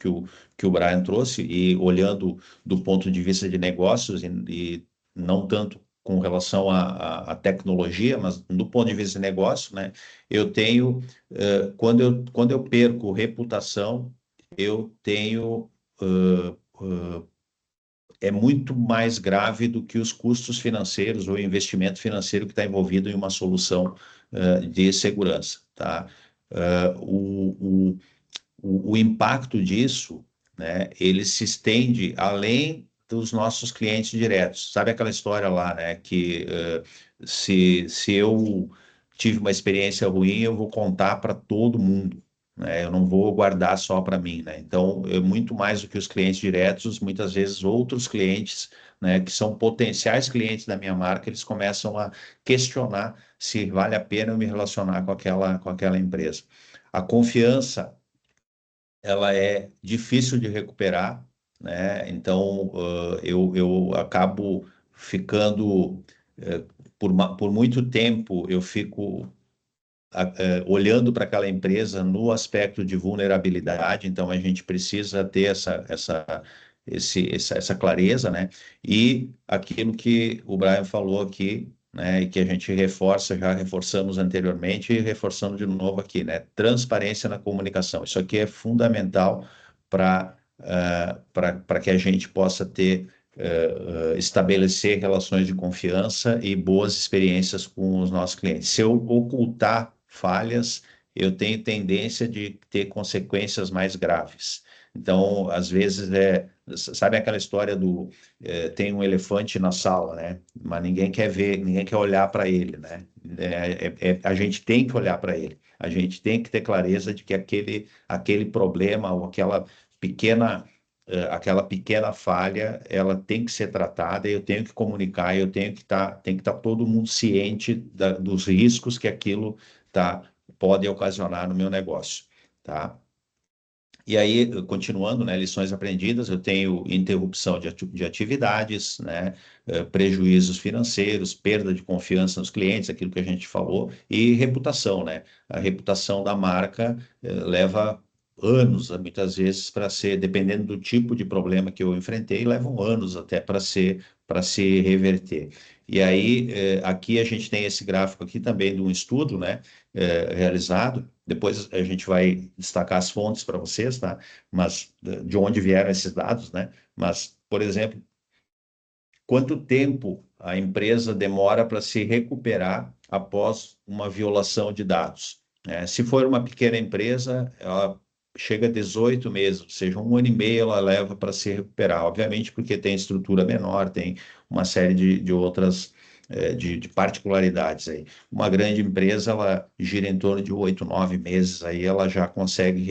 que o Brian trouxe e olhando do ponto de vista de negócios e não tanto com relação à tecnologia, mas do ponto de vista de negócio, né? Eu tenho, quando eu perco reputação, eu tenho é muito mais grave do que os custos financeiros ou o investimento financeiro que está envolvido em uma solução de segurança, tá? O impacto disso, né, ele se estende além dos nossos clientes diretos. Sabe aquela história lá, né? Que se eu tive uma experiência ruim, eu vou contar para todo mundo, né? Eu não vou guardar só para mim, né? Então, muito mais do que os clientes diretos, muitas vezes outros clientes, né, que são potenciais clientes da minha marca, eles começam a questionar se vale a pena eu me relacionar com aquela empresa. A confiança, ela é difícil de recuperar, né? Então, eu acabo ficando, por muito tempo, eu fico olhando para aquela empresa no aspecto de vulnerabilidade, então a gente precisa ter essa clareza, né? E aquilo que o Brian falou aqui, né, e que a gente reforça, já reforçamos anteriormente e reforçando de novo aqui, né? Transparência na comunicação. Isso aqui é fundamental para que a gente possa ter estabelecer relações de confiança e boas experiências com os nossos clientes. Se eu ocultar falhas, eu tenho tendência de ter consequências mais graves. Então, às vezes, sabe aquela história tem um elefante na sala, né? Mas ninguém quer ver, ninguém quer olhar para ele, né? A gente tem que olhar para ele. A gente tem que ter clareza de que aquele problema ou aquela pequena falha, ela tem que ser tratada, eu tenho que comunicar, eu tem que estar todo mundo ciente dos riscos que aquilo tá, pode ocasionar no meu negócio, tá? E aí, continuando, né, lições aprendidas, eu tenho interrupção de atividades, né, prejuízos financeiros, perda de confiança nos clientes, aquilo que a gente falou, e reputação, né? A reputação da marca leva anos, muitas vezes, para ser, dependendo do tipo de problema que eu enfrentei, levam anos até para se reverter. E aí, aqui a gente tem esse gráfico aqui também de um estudo, né, realizado. Depois a gente vai destacar as fontes para vocês, tá? Mas de onde vieram esses dados, né? Mas, por exemplo, quanto tempo a empresa demora para se recuperar após uma violação de dados, né? Se for uma pequena empresa, ela chega a 18 meses, ou seja, um ano e meio ela leva para se recuperar, obviamente porque tem estrutura menor, tem uma série de outras de particularidades aí. Uma grande empresa, ela gira em torno de 8, 9 meses, aí ela já consegue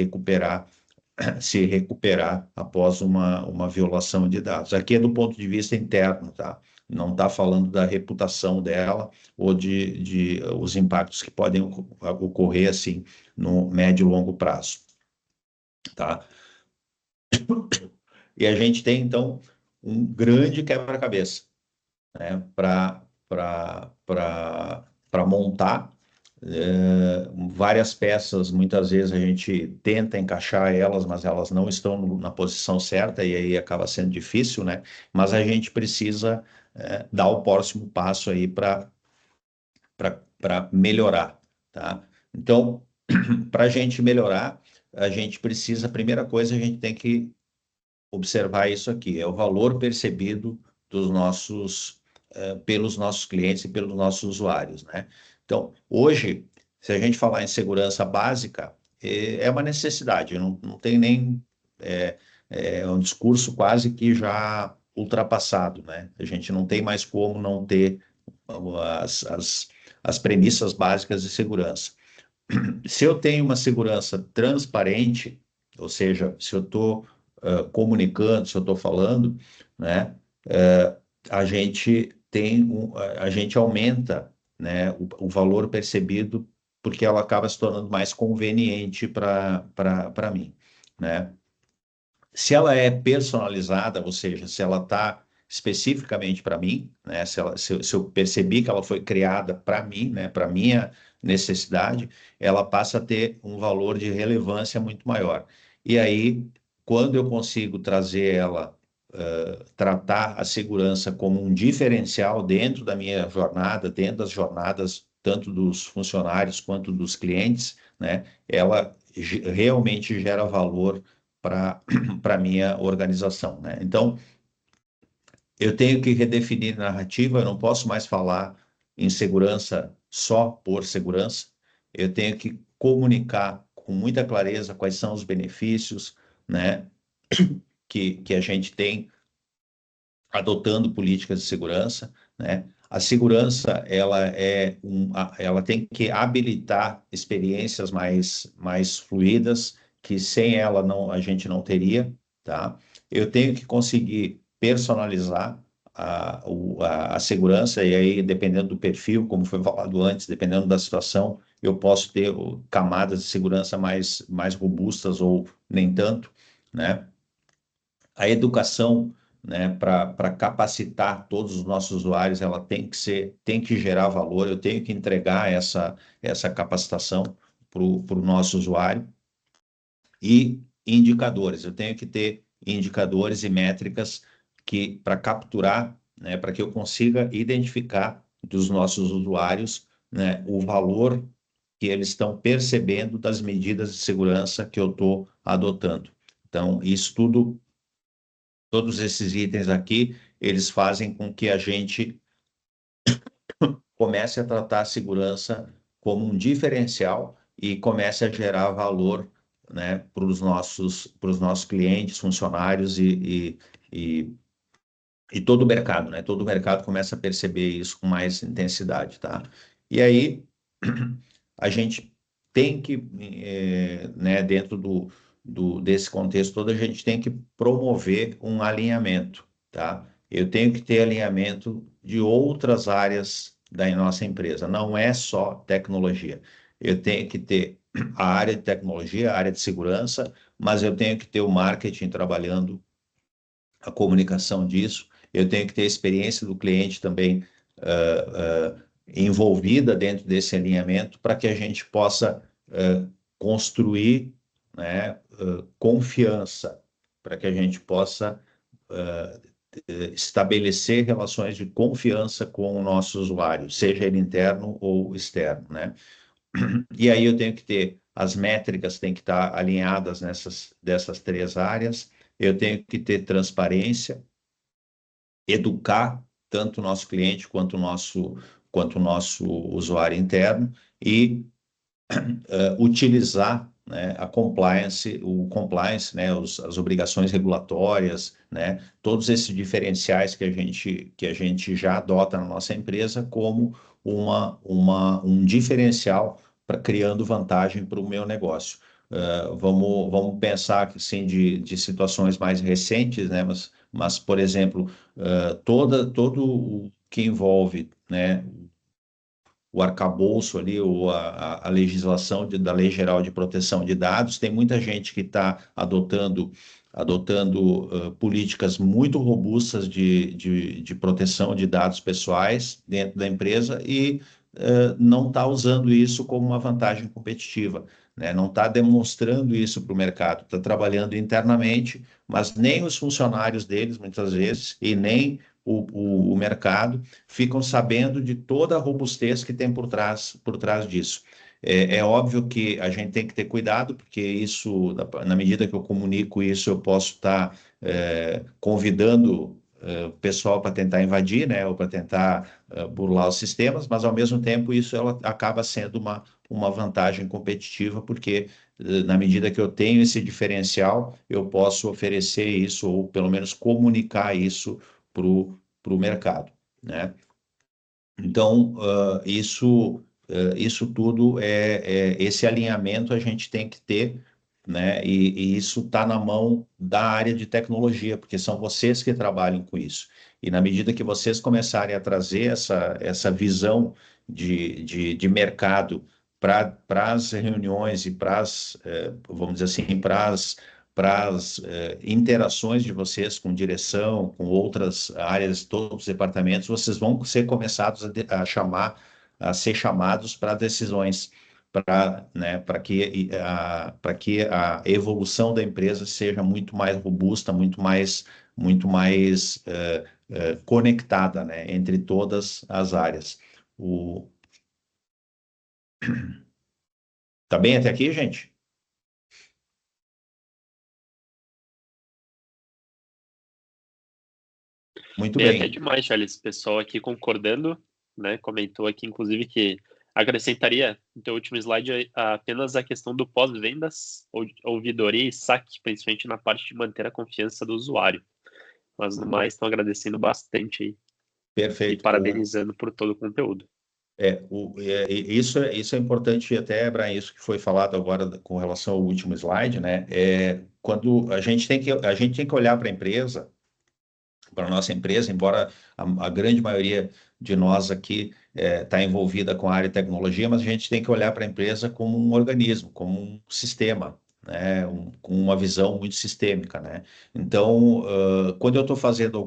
se recuperar após uma violação de dados. Aqui é do ponto de vista interno, tá? Não está falando da reputação dela ou de os impactos que podem ocorrer, assim, no médio e longo prazo, tá? E a gente tem, então, um grande quebra-cabeça, né, para montar várias peças. Muitas vezes a gente tenta encaixar elas, mas elas não estão na posição certa e aí acaba sendo difícil, né? Mas a gente precisa dar o próximo passo aí para melhorar, tá? Então, para a gente melhorar, a gente precisa, a primeira coisa, a gente tem que observar isso aqui, é o valor percebido pelos nossos clientes e pelos nossos usuários, né? Então, hoje, se a gente falar em segurança básica, é uma necessidade, não tem nem, é um discurso quase que já ultrapassado, né? A gente não tem mais como não ter as, as, as premissas básicas de segurança. Se eu tenho uma segurança transparente, ou seja, se eu estou comunicando, se eu estou falando, né, a gente a gente aumenta, né, o valor percebido porque ela acaba se tornando mais conveniente para mim, né? Se ela é personalizada, ou seja, se ela está especificamente para mim, né? Se eu percebi que ela foi criada para mim, né? Para minha necessidade, ela passa a ter um valor de relevância muito maior. E aí, quando eu consigo trazer ela, tratar a segurança como um diferencial dentro da minha jornada, dentro das jornadas tanto dos funcionários quanto dos clientes, né? Ela realmente gera valor para a minha organização, né? Então, eu tenho que redefinir narrativa, eu não posso mais falar em segurança só por segurança, eu tenho que comunicar com muita clareza quais são os benefícios, né, que a gente tem adotando políticas de segurança, né? A segurança, ela tem que habilitar experiências mais fluidas, que sem ela a gente não teria, tá? Eu tenho que conseguir personalizar a segurança, e aí, dependendo do perfil, como foi falado antes, dependendo da situação, eu posso ter camadas de segurança mais robustas ou nem tanto, né? A educação, né, para capacitar todos os nossos usuários, ela tem que gerar valor, eu tenho que entregar essa capacitação para o nosso usuário. E indicadores, eu tenho que ter indicadores e métricas que para capturar, né, para que eu consiga identificar dos nossos usuários, né, o valor que eles estão percebendo das medidas de segurança que eu estou adotando. Então, isso tudo, todos esses itens aqui, eles fazem com que a gente comece a tratar a segurança como um diferencial e comece a gerar valor, né, para os nossos clientes, funcionários e todo o mercado, né? Todo o mercado começa a perceber isso com mais intensidade, tá? E aí a gente tem que, né, dentro desse contexto todo, a gente tem que promover um alinhamento, tá? Eu tenho que ter alinhamento de outras áreas da nossa empresa, não é só tecnologia. Eu tenho que ter a área de tecnologia, a área de segurança, mas eu tenho que ter o marketing trabalhando a comunicação disso, eu tenho que ter a experiência do cliente também envolvida dentro desse alinhamento para que a gente possa construir, né, confiança, para que a gente possa estabelecer relações de confiança com o nosso usuário, seja ele interno ou externo, né? E aí eu tenho que ter as métricas têm que estar alinhadas dessas três áreas. Eu tenho que ter transparência, educar tanto o nosso cliente quanto o nosso usuário interno e utilizar, né, o compliance, né, as obrigações regulatórias, né, todos esses diferenciais que a gente já adota na nossa empresa como um diferencial para criando vantagem para o meu negócio. Vamos pensar assim, de situações mais recentes, né, mas por exemplo, todo o que envolve, né, o arcabouço ali, ou a legislação da Lei Geral de Proteção de Dados, tem muita gente que está adotando políticas muito robustas de proteção de dados pessoais dentro da empresa e não está usando isso como uma vantagem competitiva, né? Não está demonstrando isso para o mercado, está trabalhando internamente, mas nem os funcionários deles, muitas vezes, e nem o mercado ficam sabendo de toda a robustez que tem por trás disso. É óbvio que a gente tem que ter cuidado, porque isso, na medida que eu comunico isso, eu posso estar convidando o pessoal para tentar invadir, né, ou para tentar burlar os sistemas, mas ao mesmo tempo isso ela acaba sendo uma vantagem competitiva, porque na medida que eu tenho esse diferencial, eu posso oferecer isso, ou pelo menos comunicar isso para o mercado, né? Então, isso tudo esse alinhamento a gente tem que ter, né? E isso está na mão da área de tecnologia, porque são vocês que trabalham com isso. E na medida que vocês começarem a trazer essa visão de mercado para as reuniões e vamos dizer assim, para as interações de vocês com direção, com outras áreas, todos os departamentos, vocês vão ser começados a ser chamados para decisões, né, para que a evolução da empresa seja muito mais robusta, muito mais conectada, né, entre todas as áreas. Tá bem até aqui, gente? Muito Bem, até bem. demais, Charles. O pessoal aqui concordando, né? Comentou aqui, inclusive, que acrescentaria no teu último slide apenas a questão do pós-vendas, ouvidoria e saque, principalmente na parte de manter a confiança do usuário. Mas no mais, estão agradecendo bastante aí e Perfeito. parabenizando por todo o conteúdo. Isso é importante até, Brian, isso que foi falado agora com relação ao último slide, né? Quando a gente tem que olhar para a empresa, para a nossa empresa, embora a grande maioria de nós aqui está envolvida com a área de tecnologia, mas a gente tem que olhar para a empresa como um organismo, como um sistema, né? Com uma visão muito sistêmica, né? Então, quando eu estou fazendo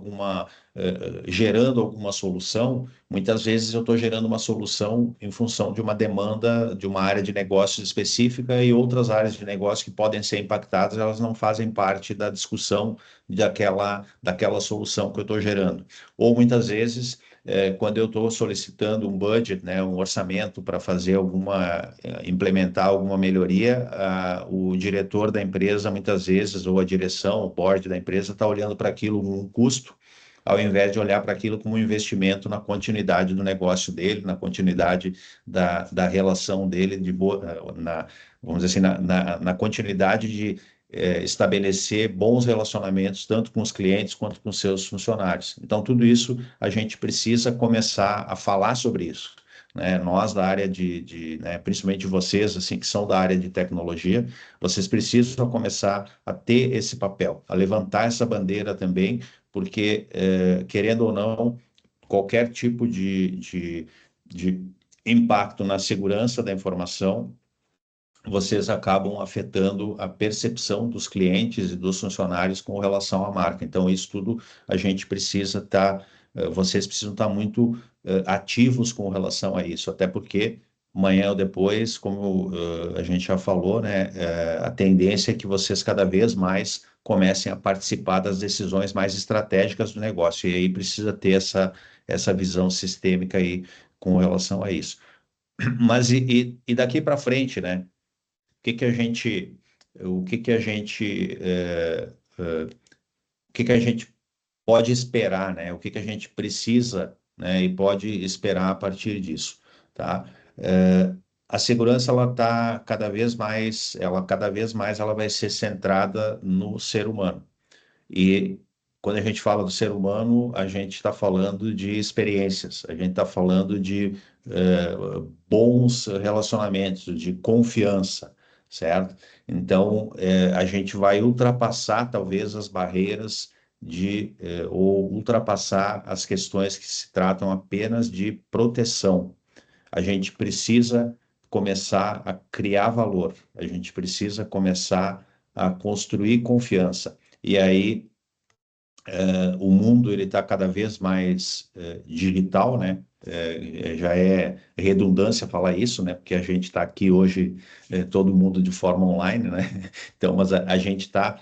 gerando alguma solução, muitas vezes eu estou gerando uma solução em função de uma demanda de uma área de negócios específica e outras áreas de negócio que podem ser impactadas, elas não fazem parte da discussão daquela solução que eu estou gerando. Ou muitas vezes, quando eu estou solicitando um budget, né, um orçamento para fazer implementar alguma melhoria, o diretor da empresa, muitas vezes, ou a direção, o board da empresa, está olhando para aquilo como um custo, ao invés de olhar para aquilo como um investimento na continuidade do negócio dele, na continuidade da relação dele, vamos dizer assim, na continuidade de estabelecer bons relacionamentos, tanto com os clientes quanto com seus funcionários. Então, tudo isso a gente precisa começar a falar sobre isso. Né? Nós da área né, principalmente vocês, assim, que são da área de tecnologia, vocês precisam começar a ter esse papel, a levantar essa bandeira também, porque, querendo ou não, qualquer tipo de impacto na segurança da informação, vocês acabam afetando a percepção dos clientes e dos funcionários com relação à marca. Então, isso tudo a gente precisa vocês precisam estar muito ativos com relação a isso, até porque amanhã ou depois, como a gente já falou, né, a tendência é que vocês cada vez mais comecem a participar das decisões mais estratégicas do negócio, e aí precisa ter essa visão sistêmica aí com relação a isso. Mas e daqui para frente, né? O que que a gente, o que que a gente pode esperar, né? O que que a gente precisa, né? E pode esperar a partir disso, tá? A segurança ela está cada vez mais ela vai ser centrada no ser humano. E quando a gente fala do ser humano, a gente está falando de experiências, a gente está falando de bons relacionamentos, de confiança, certo? Então, a gente vai ultrapassar talvez as barreiras ou ultrapassar as questões que se tratam apenas de proteção. A gente precisa começar a criar valor, a gente precisa começar a construir confiança. E aí o mundo ele está cada vez mais digital, né? Já é redundância falar isso, né? Porque a gente está aqui hoje, todo mundo de forma online, né? Então, mas a gente está,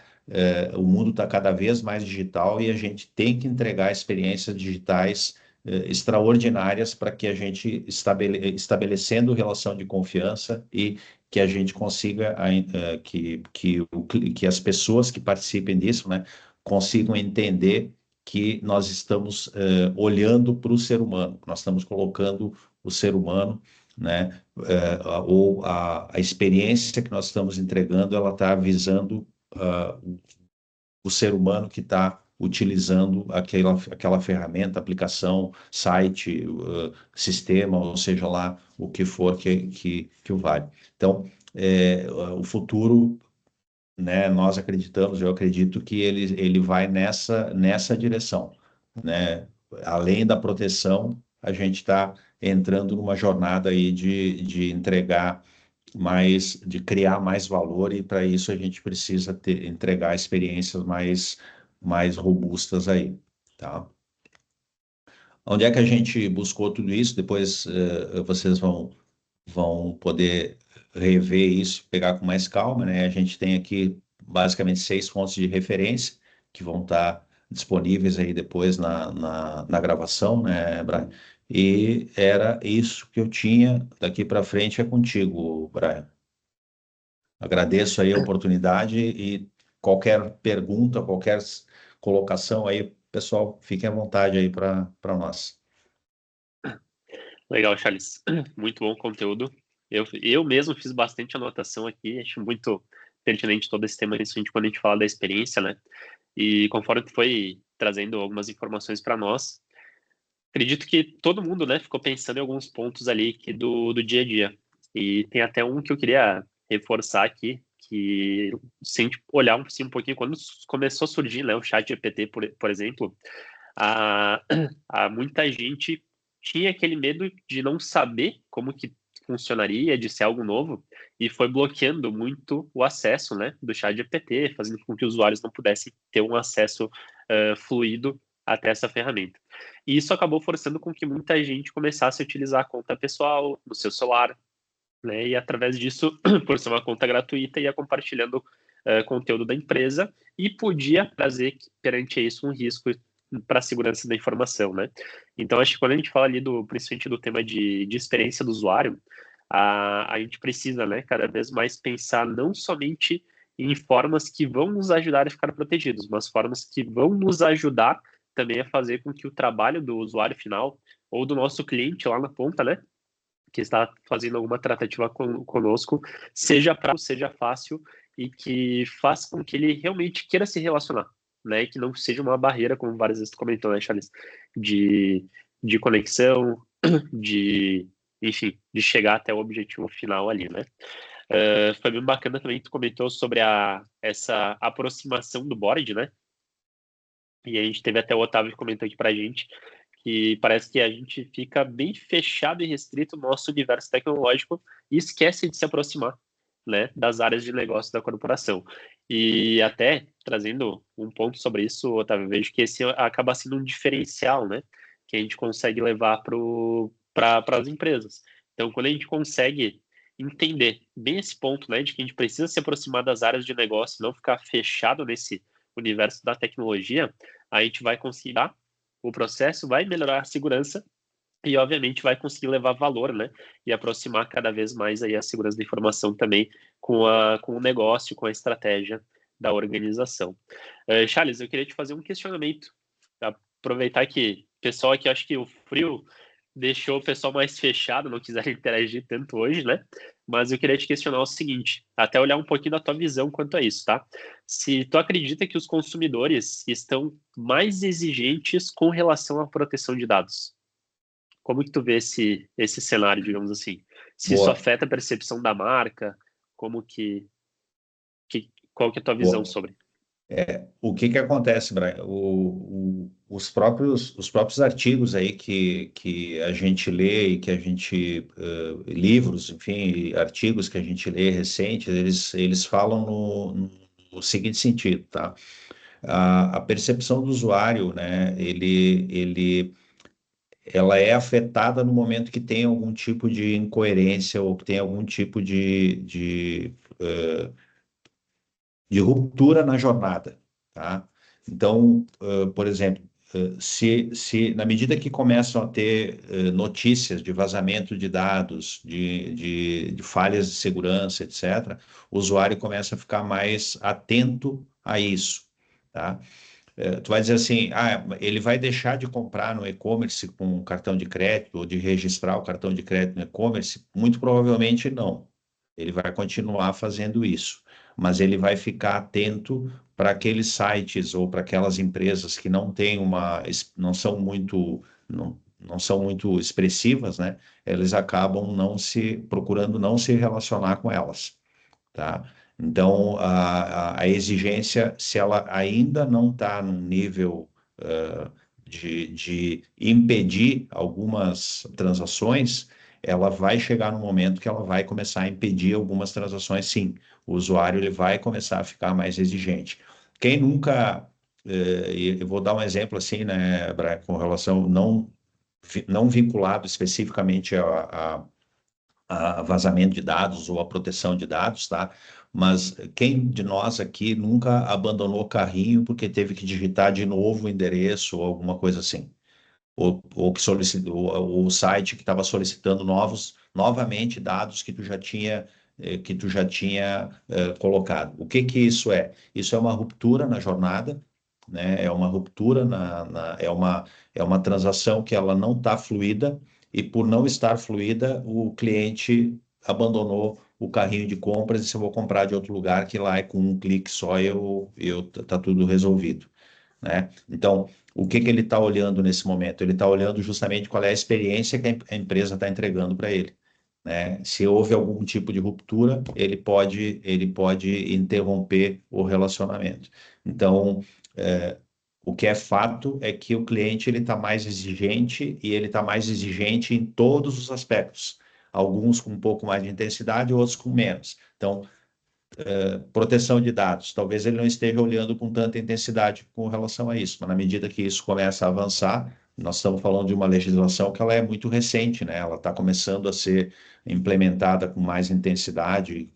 o mundo está cada vez mais digital e a gente tem que entregar experiências digitais extraordinárias para que a gente estabelecendo relação de confiança e que a gente consiga que as pessoas que participem disso, né? Consigam entender que nós estamos olhando para o ser humano, nós estamos colocando o ser humano, né, ou a experiência que nós estamos entregando, ela está visando o ser humano que está utilizando aquela ferramenta, aplicação, site, sistema, ou seja lá o que for que o vale. Então, o futuro, né, nós acreditamos, eu acredito que ele vai nessa direção, né? Além da proteção, a gente está entrando numa jornada aí de entregar de criar mais valor, e para isso a gente precisa entregar experiências mais robustas aí, tá? Onde é que a gente buscou tudo isso? Depois vocês vão poder rever isso, pegar com mais calma, né? A gente tem aqui basicamente 6 fontes de referência que vão estar disponíveis aí depois na gravação, né, Brian? E era isso que eu tinha. Daqui para frente é contigo, Brian. Agradeço aí a oportunidade e qualquer pergunta, qualquer colocação aí, pessoal, fiquem à vontade aí para nós. Legal, Charles. Muito bom conteúdo. Eu mesmo fiz bastante anotação aqui, acho muito pertinente todo esse tema, principalmente quando a gente fala da experiência, né? E conforme tu foi trazendo algumas informações para nós. Acredito que todo mundo, né, ficou pensando em alguns pontos ali que do dia a dia. E tem até um que eu queria reforçar aqui, que se a gente olhar assim, um pouquinho, quando começou a surgir, né, o chat GPT, por exemplo, a, a muita gente tinha aquele medo de não saber como que funcionaria, de ser algo novo, e foi bloqueando muito o acesso, né, do chat GPT, fazendo com que os usuários não pudessem ter um acesso fluido até essa ferramenta. E isso acabou forçando com que muita gente começasse a utilizar a conta pessoal no seu celular, né, e através disso, por ser uma conta gratuita, ia compartilhando conteúdo da empresa e podia trazer perante isso um risco para a segurança da informação, né? Então, acho que quando a gente fala ali principalmente do tema de experiência do usuário, a gente precisa, né, cada vez mais pensar não somente em formas que vão nos ajudar a ficar protegidos, mas formas que vão nos ajudar também a fazer com que o trabalho do usuário final ou do nosso cliente lá na ponta, né, que está fazendo alguma tratativa conosco, seja prático, seja fácil e que faça com que ele realmente queira se relacionar, né? E que não seja uma barreira, como várias vezes tu comentou, né, Charles? De, de conexão, enfim, de chegar até o objetivo final ali, né? Foi bem bacana também que tu comentou sobre essa aproximação do board, né? E a gente teve até o Otávio que comentou aqui pra gente que parece que a gente fica bem fechado e restrito no nosso universo tecnológico e esquece de se aproximar, né, das áreas de negócio da corporação. E até trazendo um ponto sobre isso, Otávio, eu vejo que esse acaba sendo um diferencial, né, que a gente consegue levar para as empresas. Então, quando a gente consegue entender bem esse ponto, né, de que a gente precisa se aproximar das áreas de negócio, não ficar fechado nesse universo da tecnologia, a gente vai conseguir dar o processo, vai melhorar a segurança e, obviamente, vai conseguir levar valor, né? E aproximar cada vez mais aí a segurança da informação também com o negócio, com a estratégia da organização. Charles, eu queria te fazer um questionamento. Aproveitar que o pessoal aqui, acho que o frio deixou o pessoal mais fechado, não quiser interagir tanto hoje, né? Mas eu queria te questionar o seguinte, até olhar um pouquinho da tua visão quanto a isso, tá? Se tu acredita que os consumidores estão mais exigentes com relação à proteção de dados, como que tu vê esse cenário, digamos assim? Se isso Boa, afeta a percepção da marca, qual que é a tua visão boa. sobre? O que que acontece, Brian? Os próprios artigos aí que a gente lê e que a gente, livros, enfim, artigos que a gente lê recentes, eles falam no seguinte sentido, tá? A percepção do usuário, né, ela é afetada no momento que tem algum tipo de incoerência ou que tem algum tipo de ruptura na jornada, tá? Então, por exemplo, se na medida que começam a ter notícias de vazamento de dados, de falhas de segurança, etc., o usuário começa a ficar mais atento a isso, tá? Tu vai dizer assim, ele vai deixar de comprar no e-commerce com cartão de crédito ou de registrar o cartão de crédito no e-commerce? Muito provavelmente não. Ele vai continuar fazendo isso, mas ele vai ficar atento para aqueles sites ou para aquelas empresas que não têm não são muito expressivas, né? Eles acabam procurando não se relacionar com elas, tá? Então, a exigência, se ela ainda não está num nível de impedir algumas transações, ela vai chegar no momento que ela vai começar a impedir algumas transações, sim. O usuário ele vai começar a ficar mais exigente. Quem nunca, eu vou dar um exemplo assim, né, Brian, com relação não vinculado especificamente a vazamento de dados ou a proteção de dados, tá? Mas quem de nós aqui nunca abandonou o carrinho porque teve que digitar de novo o endereço ou alguma coisa assim? Ou que solicitou o site que estava solicitando novamente dados que tu já tinha colocado. O que que isso é? Isso é uma ruptura na jornada, né? É uma ruptura é uma transação que ela não está fluida e por não estar fluida, o cliente abandonou o carrinho de compras e se eu vou comprar de outro lugar, que lá é com um clique só tá tudo resolvido. né? Então, o que que ele está olhando nesse momento? Ele está olhando justamente qual é a experiência que a empresa está entregando para ele, né? Se houve algum tipo de ruptura, ele pode interromper o relacionamento. Então, o que é fato é que o cliente ele está mais exigente e ele está mais exigente em todos os aspectos. Alguns com um pouco mais de intensidade, outros com menos. Então, proteção de dados. Talvez ele não esteja olhando com tanta intensidade com relação a isso, mas na medida que isso começa a avançar, nós estamos falando de uma legislação que ela é muito recente, né? Ela está começando a ser implementada com mais intensidade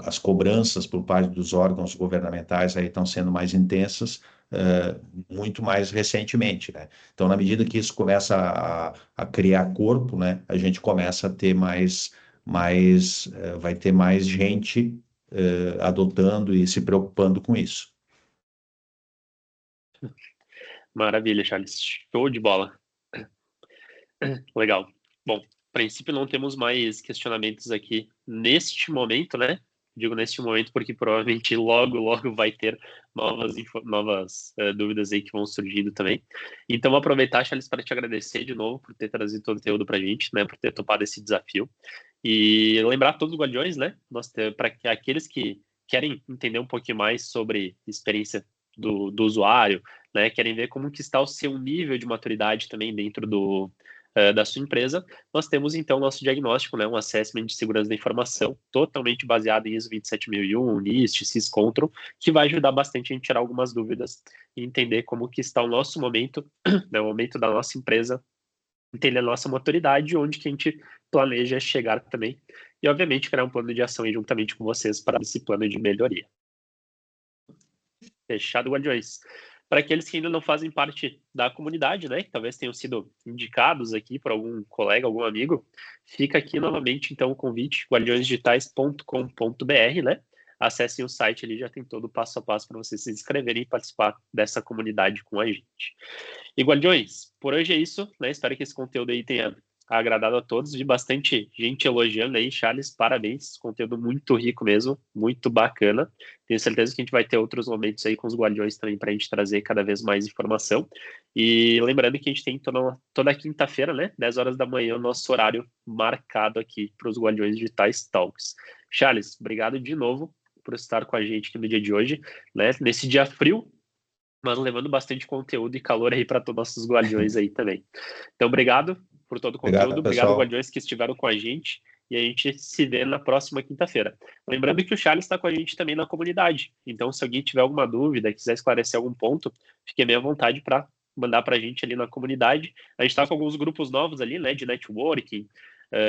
as cobranças por parte dos órgãos governamentais aí estão sendo mais intensas, muito mais recentemente, né? Então, na medida que isso começa a criar corpo, né, a gente começa a ter vai ter mais gente adotando e se preocupando com isso. Maravilha, Charles. Show de bola. Legal. Bom, a princípio não temos mais questionamentos aqui neste momento, né? Digo neste momento porque provavelmente logo, logo vai ter novas dúvidas aí que vão surgindo também. Então, vou aproveitar, Charles, para te agradecer de novo por ter trazido todo o conteúdo para a gente, né? Por ter topado esse desafio. E lembrar todos os guardiões, né? Para aqueles que querem entender um pouquinho mais sobre experiência do usuário, né? Querem ver como que está o seu nível de maturidade também dentro da sua empresa, nós temos então nosso diagnóstico, né, um assessment de segurança da informação, totalmente baseado em ISO 27001, NIST, SysControl, que vai ajudar bastante a gente tirar algumas dúvidas e entender como que está o nosso momento, né, o momento da nossa empresa, entender a nossa maturidade, onde que a gente planeja chegar também, e obviamente criar um plano de ação aí juntamente com vocês para esse plano de melhoria. Fechado, Guardiões. Para aqueles que ainda não fazem parte da comunidade, né, que talvez tenham sido indicados aqui por algum colega, algum amigo, fica aqui novamente, então, o convite, guardiõesdigitais.com.br, né? Acessem o site, ali já tem todo o passo a passo para vocês se inscreverem e participar dessa comunidade com a gente. E, Guardiões, por hoje é isso, né? Espero que esse conteúdo aí tenha agradado a todos. Vi bastante gente elogiando aí, Charles, parabéns, conteúdo muito rico mesmo, muito bacana. Tenho certeza que a gente vai ter outros momentos aí com os Guardiões também para a gente trazer cada vez mais informação. E lembrando que a gente tem toda quinta-feira, né, 10 horas da manhã, o nosso horário marcado aqui para os Guardiões Digitais Talks. Charles, obrigado de novo por estar com a gente aqui no dia de hoje, né, nesse dia frio, mas levando bastante conteúdo e calor aí para todos os nossos Guardiões aí também. Então, obrigado por todo o conteúdo. Obrigado, Obrigado, pessoal. Guardiões, que estiveram com a gente. E a gente se vê na próxima quinta-feira. Lembrando que o Charles está com a gente também na comunidade. Então, se alguém tiver alguma dúvida, quiser esclarecer algum ponto, fique bem à vontade para mandar para a gente ali na comunidade. A gente está com alguns grupos novos ali, né, de networking,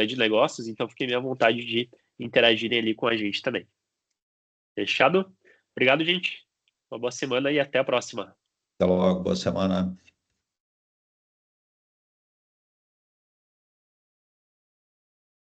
de negócios. Então, fiquem bem à vontade de interagirem ali com a gente também. Fechado? Obrigado, gente. Uma boa semana e até a próxima. Até logo, boa semana.